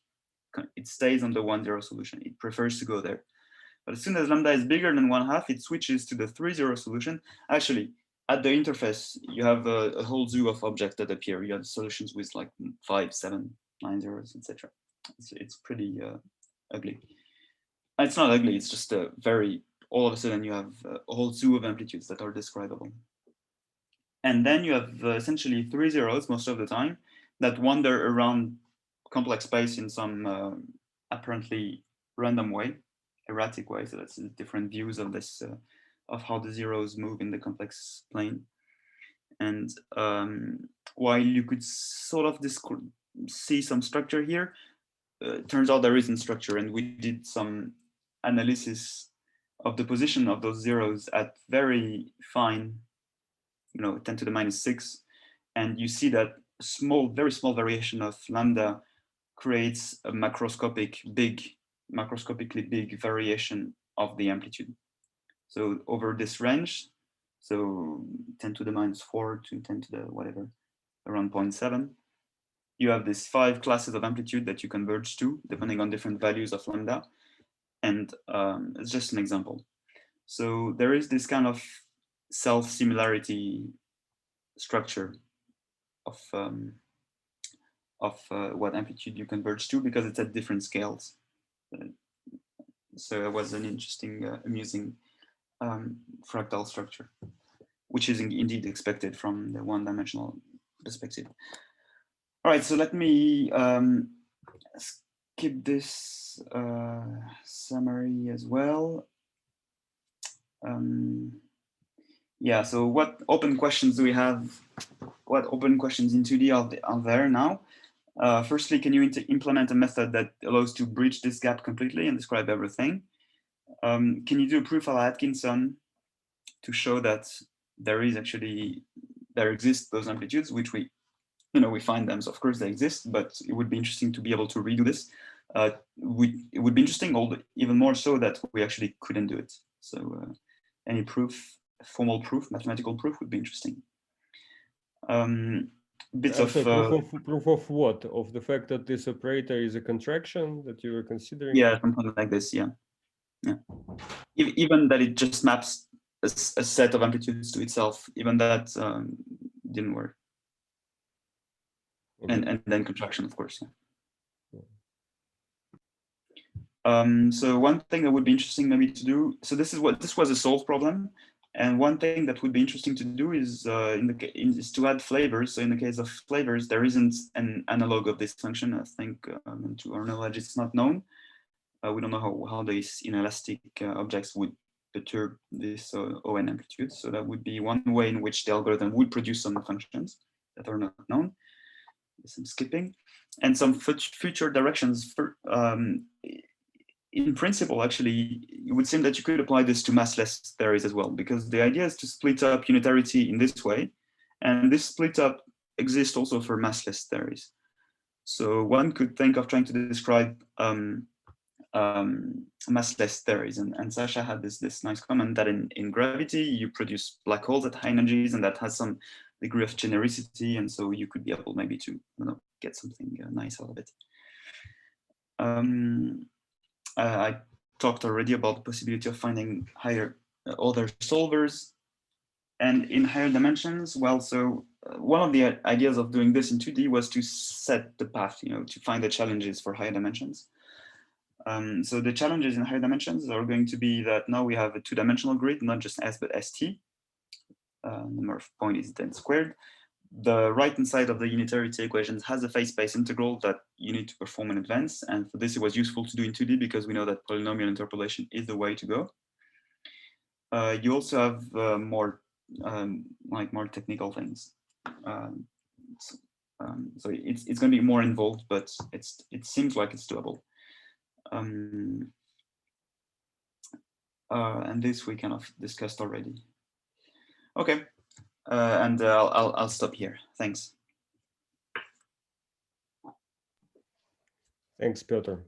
It stays on the 1, 0 solution. It prefers to go there. But as soon as lambda is bigger than 1/2, it switches to the 3, 0 solution. Actually, at the interface, you have a whole zoo of objects that appear. You have solutions with like 5, 7, 9 zeros, etc. It's pretty ugly. It's not ugly, it's just a very, all of a sudden you have a whole zoo of amplitudes that are describable. And then you have essentially 3 zeros most of the time that wander around complex space in some apparently random way, erratic way. So that's different views of this, of how the zeros move in the complex plane. And while you could sort of see some structure here, turns out there isn't structure. And we did some analysis of the position of those zeros at very fine, 10 to the minus 6. And you see that very small variation of lambda creates a macroscopically big variation of the amplitude. So over this range, so 10 to the minus 4 to 10 to the whatever, around 0.7, you have these 5 classes of amplitude that you converge to, depending on different values of lambda. And it's just an example. So there is this kind of self-similarity structure of what amplitude you converge to, because it's at different scales. So it was an interesting, amusing fractal structure, which is indeed expected from the one-dimensional perspective. All right, so let me skip this summary as well. Yeah, so what open questions do we have? What open questions in 2D are there now? Firstly, can you implement a method that allows to bridge this gap completely and describe everything? Can you do a proof of Atkinson to show that there exist those amplitudes, which we find them, so of course they exist, but it would be interesting to be able to redo this. It would be interesting, even more so, that we actually couldn't do it. So any proof, formal proof, mathematical proof would be interesting. Bits of proof of what? Of the fact that this operator is a contraction that you were considering? Yeah, something like this, yeah. Yeah, even that it just maps a set of amplitudes to itself, even that didn't work. Okay. And then contraction, of course. Yeah. So one thing that would be interesting maybe to do, so this was a solved problem, and one thing that would be interesting to do is is to add flavors. So in the case of flavors, there isn't an analog of this function. I think to our knowledge, it's not known. We don't know how these inelastic objects would perturb this ON amplitude. So that would be one way in which the algorithm would produce some functions that are not known. Some skipping and some future directions for. In principle, actually, it would seem that you could apply this to massless theories as well, because the idea is to split up unitarity in this way, and this split up exists also for massless theories. So one could think of trying to describe massless theories, and Sasha had this nice comment that in gravity you produce black holes at high energies, and that has some degree of genericity, and so you could be able maybe to get something nice out of it. I talked already about the possibility of finding higher order solvers, and in higher dimensions. Well, so one of the ideas of doing this in 2D was to set the path, to find the challenges for higher dimensions. So the challenges in higher dimensions are going to be that now we have a two-dimensional grid, not just S but ST. Number of points is then squared. The right-hand side of the unitarity equations has a phase space integral that you need to perform in advance. And for this, it was useful to do in 2D because we know that polynomial interpolation is the way to go. You also have more technical things. So it's going to be more involved, but it seems like it's doable. And this we kind of discussed already. Okay. And I'll stop here. Thanks. Thanks, Piotr.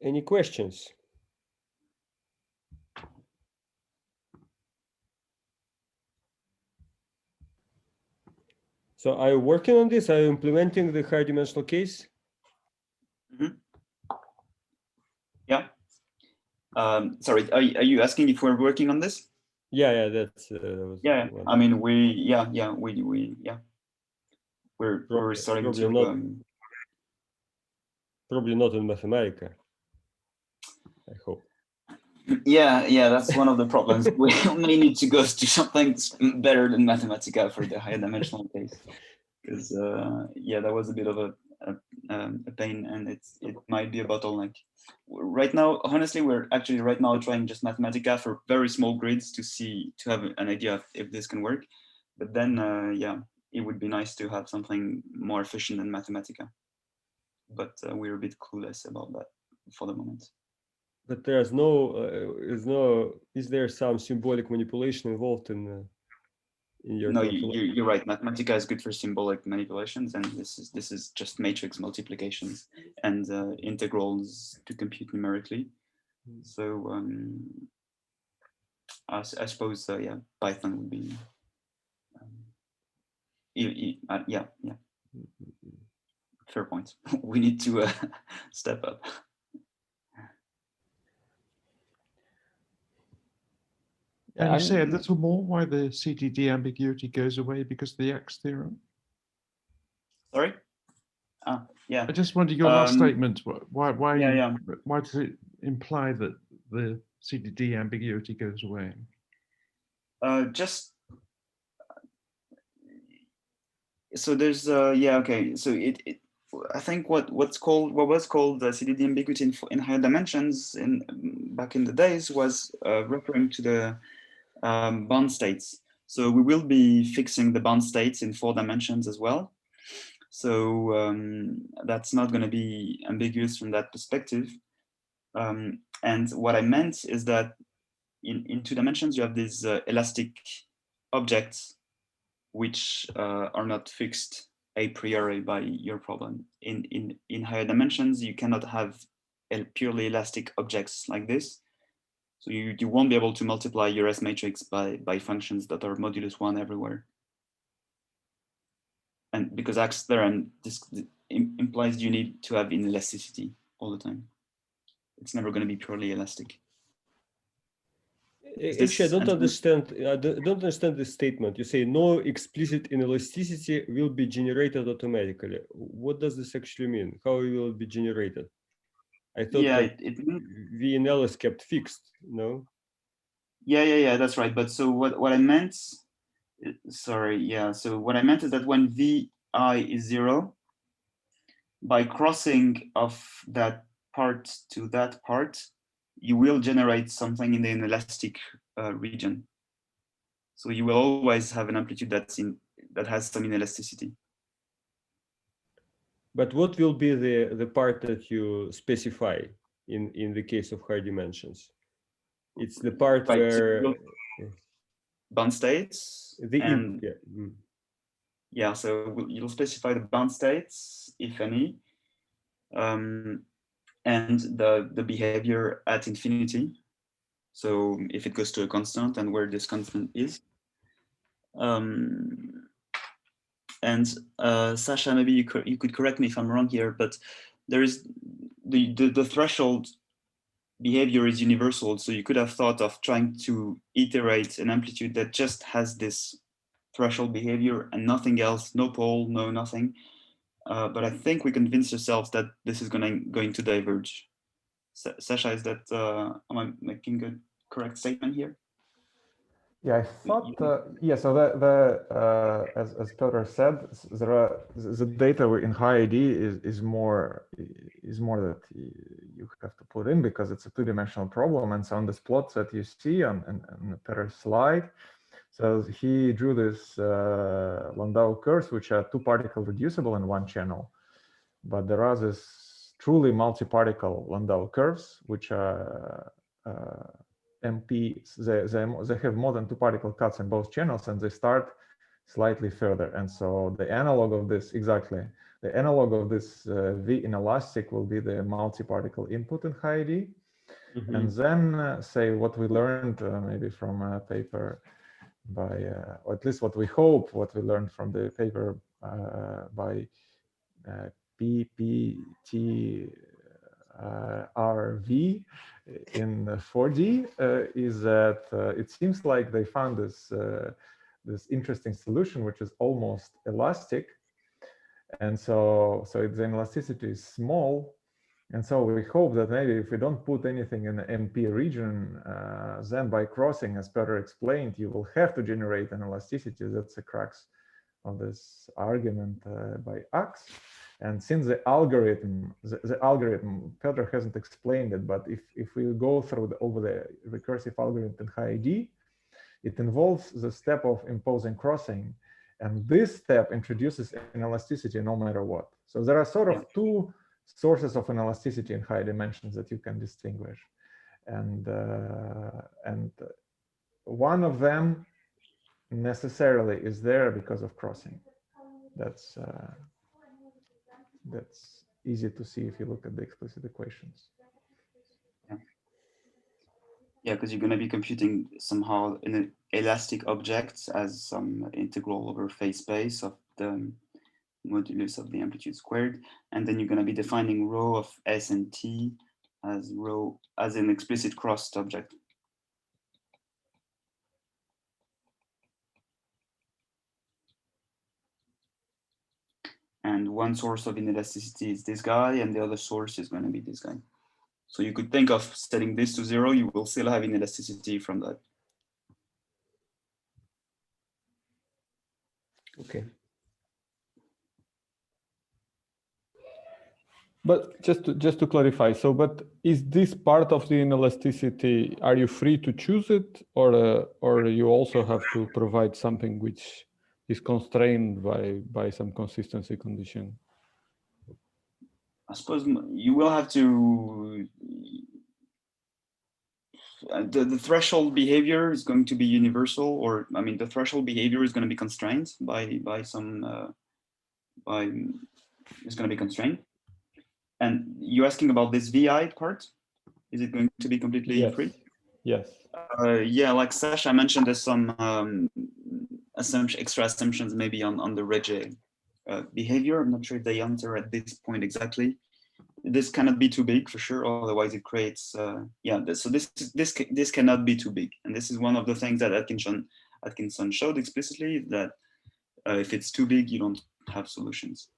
Any questions? So are you working on this? Are you implementing the high dimensional case? Mm-hmm. Yeah. Sorry, are you asking if we're working on this? Yeah, that's. Yeah, I mean, we're starting to. Probably not in Mathematica, I hope. Yeah, that's one of the problems. We may need to go to something better than Mathematica for the higher dimensional case, because that was a bit of a pain, and it might be a bottleneck. Right now, honestly, we're actually right now trying just Mathematica for very small grids to have an idea of if this can work. But then, it would be nice to have something more efficient than Mathematica. But we're a bit clueless about that for the moment. But there's is there some symbolic manipulation involved in your? No, you're right. Mathematica is good for symbolic manipulations, and this is just matrix multiplications and integrals to compute numerically. So I suppose Python would be yeah. Fair point. We need to step up. Can you say a little more why the CDD ambiguity goes away because of the X theorem? Sorry? Yeah. I just wondered your last statement. Why does it imply that the CDD ambiguity goes away? So there's okay. So I think what was called the CDD ambiguity in higher dimensions back in the days was referring to the bound states. So we will be fixing the bound states in 4 dimensions as well. So that's not going to be ambiguous from that perspective. And what I meant is that in 2 dimensions, you have these elastic objects which are not fixed a priori by your problem. In higher dimensions, you cannot have purely elastic objects like this. So you won't be able to multiply your S matrix by functions that are modulus 1 everywhere. and because X there and this implies you need to have inelasticity all the time. It's never going to be purely elastic. Actually, I don't understand. I don't understand this statement. You say no explicit inelasticity will be generated automatically. What does this actually mean? How will it be generated? I thought like VNL is kept fixed. No. Yeah. That's right. But so what I meant, sorry. Yeah. So what I meant is that when Vi is 0, by crossing of that part to that part, you will generate something in the inelastic region. So you will always have an amplitude that has some inelasticity. But what will be the part that you specify in the case of high dimensions? It's the part right, where so bound states. Yeah, so you'll specify the bound states, if any, and the behavior at infinity. So if it goes to a constant and where this constant is. And Sasha, maybe you could correct me if I'm wrong here, but there is the threshold behavior is universal. So you could have thought of trying to iterate an amplitude that just has this threshold behavior and nothing else, no pole, no nothing. But I think we convinced ourselves that this is going to diverge. Sasha, is that, am I making a correct statement here? Yeah, I thought, yeah, so as Piotr said, the data in high ID is more that you have to put in because it's a two-dimensional problem. And so on this plot that you see on Piotr's slide, so he drew this Landau curves, which are two-particle reducible in one channel. But there are this truly multi-particle Landau curves, which are MP, they have more than two particle cuts in both channels, and they start slightly further. And so the analog of this, exactly, the analog of this V inelastic will be the multi-particle input in high ID. Mm-hmm. And then say what we learned maybe from a paper by, or at least what we hope, what we learned from the paper by PPTRV in 4D is that it seems like they found this this interesting solution, which is almost elastic, and so the inelasticity is small, and so we hope that maybe if we don't put anything in the MP region, then by crossing, as Piotr explained, you will have to generate an elasticity. That's the crux of this argument by Ax. And since the algorithm, Piotr hasn't explained it, but if we go through over the recursive algorithm in high ID, it involves the step of imposing crossing. And this step introduces inelasticity no matter what. So there are sort of two sources of inelasticity in high dimensions that you can distinguish. And one of them necessarily is there because of crossing. That's easy to see if you look at the explicit equations. Yeah, because you're going to be computing somehow an elastic object as some integral over phase space of the modulus of the amplitude squared, and then you're going to be defining rho of S and T as rho as an explicit crossed object. And one source of inelasticity is this guy, and the other source is going to be this guy. So you could think of setting this to 0, you will still have inelasticity from that. Okay. But just to clarify, so but is this part of the inelasticity, are you free to choose it, or you also have to provide something which is constrained by some consistency condition? I suppose you will have to, the threshold behavior is going to be universal, or I mean, the threshold behavior is going to be constrained by some, it's going to be constrained. And you're asking about this VI part? Is it going to be completely free? Yes. Yeah, like Sasha mentioned, there's some extra assumptions maybe on the Regge behavior. I'm not sure if they answer at this point exactly. This cannot be too big for sure, otherwise it creates, so this cannot be too big. And this is one of the things that Atkinson showed explicitly, that if it's too big, you don't have solutions.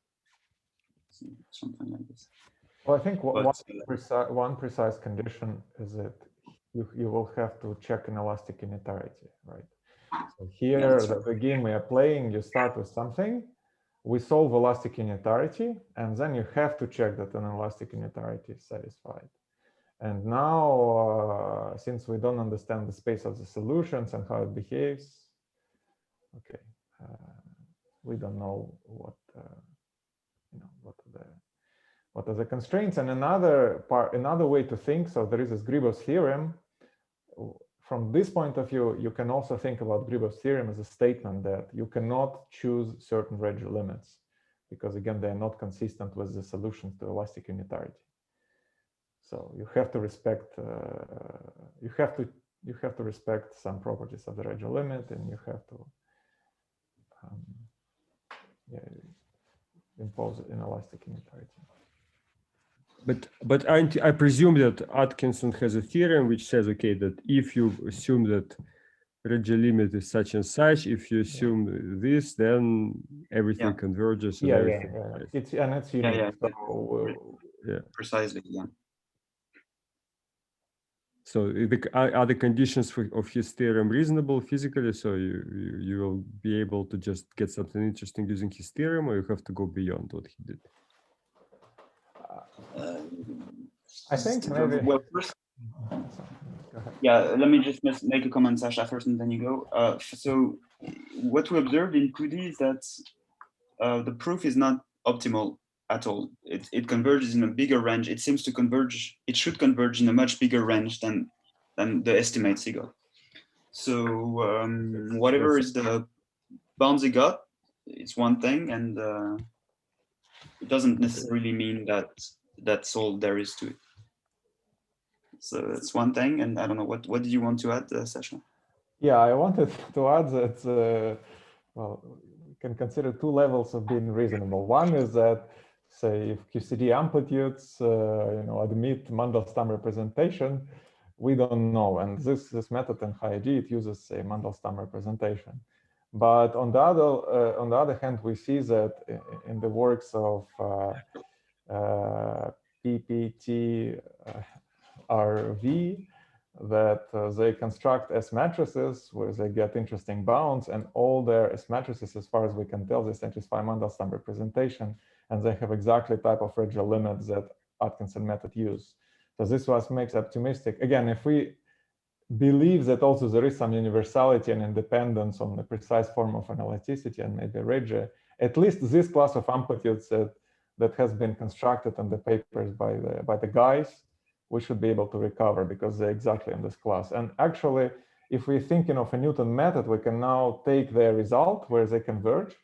So something like this. Well, I think one precise condition is that you will have to check inelastic unitarity, right? So here, the game we are playing, you start with something, we solve elastic unitarity, and then you have to check that an elastic unitarity is satisfied. And now, since we don't understand the space of the solutions and how it behaves, okay, we don't know what are the constraints. And another way to think, so there is this Gribov's theorem. From this point of view, you can also think about Gribov's theorem as a statement that you cannot choose certain Regge limits, because again, they are not consistent with the solutions to elastic unitarity. So you have to respect respect some properties of the Regge limit, and you have to impose inelastic unitarity. But I presume that Atkinson has a theorem which says, okay, that if you assume that Regge limit is such and such, if you assume this, then everything converges. And everything. It's unique. Precisely, yeah. So are the conditions of his theorem reasonable physically? So you will be able to just get something interesting using his theorem, or you have to go beyond what he did? I think maybe. Well, first, let me just make a comment, Sasha, first, and then you go. So what we observed in PUDI is that the proof is not optimal at all. It converges in a bigger range. It seems to converge. It should converge in a much bigger range than the estimates he got. So whatever is the bounds he got, it's one thing, and it doesn't necessarily mean that that's all there is to it. So that's one thing, and I don't know, what do you want to add, Sasha? Yeah, I wanted to add that, well, we can consider two levels of being reasonable. One is that, say, if QCD amplitudes, admit Mandelstam representation, we don't know. And this method in HiG, it uses a Mandelstam representation. But on the other hand, we see that in the works of PPT RV, that they construct S-matrices where they get interesting bounds, and all their S-matrices, as far as we can tell, they satisfy Mandelstam representation, and they have exactly type of Regge limits that Atkinson method use. So this makes optimistic. Again, if we believe that also there is some universality and independence on the precise form of analyticity and maybe Regge, at least this class of amplitudes that has been constructed in the papers by the guys, we should be able to recover because they're exactly in this class. And actually, if we're thinking of a Newton method, we can now take their result where they converge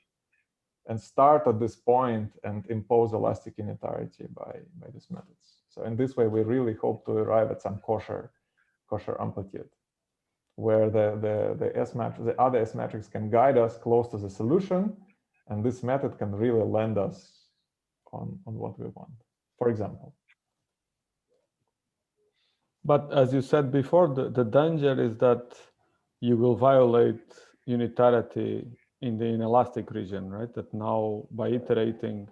and start at this point and impose elastic unitarity by these methods. So in this way, we really hope to arrive at some kosher amplitude where the other S matrix can guide us close to the solution, and this method can really land us on what we want, for example. But as you said before, the danger is that you will violate unitarity in the inelastic region, right? That now by iterating,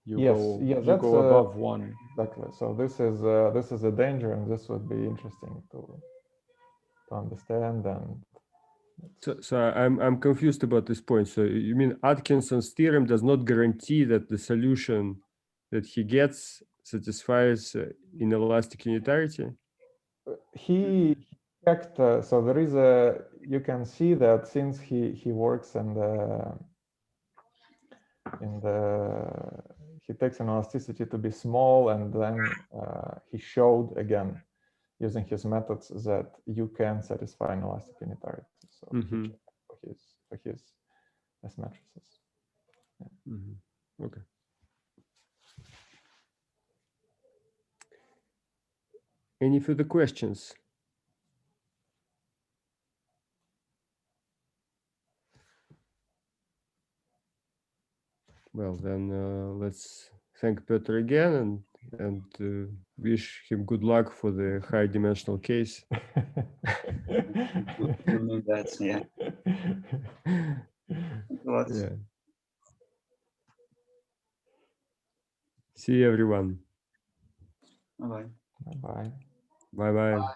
you go above one. Exactly. So this is a danger, and this would be interesting to understand. And so I'm confused about this point. So you mean Atkinson's theorem does not guarantee that the solution that he gets satisfies inelastic unitarity? He checked. So there is you can see that since he works he takes an elasticity to be small, and then he showed again using his methods that you can satisfy an elastic unitarity. So for his S matrices. Yeah. Okay. Any further questions? Well, then let's thank Piotr again and wish him good luck for the high dimensional case. We'll need that, yeah. Thanks a lot. Yeah. See you, everyone. Bye-bye. Bye. Bye bye.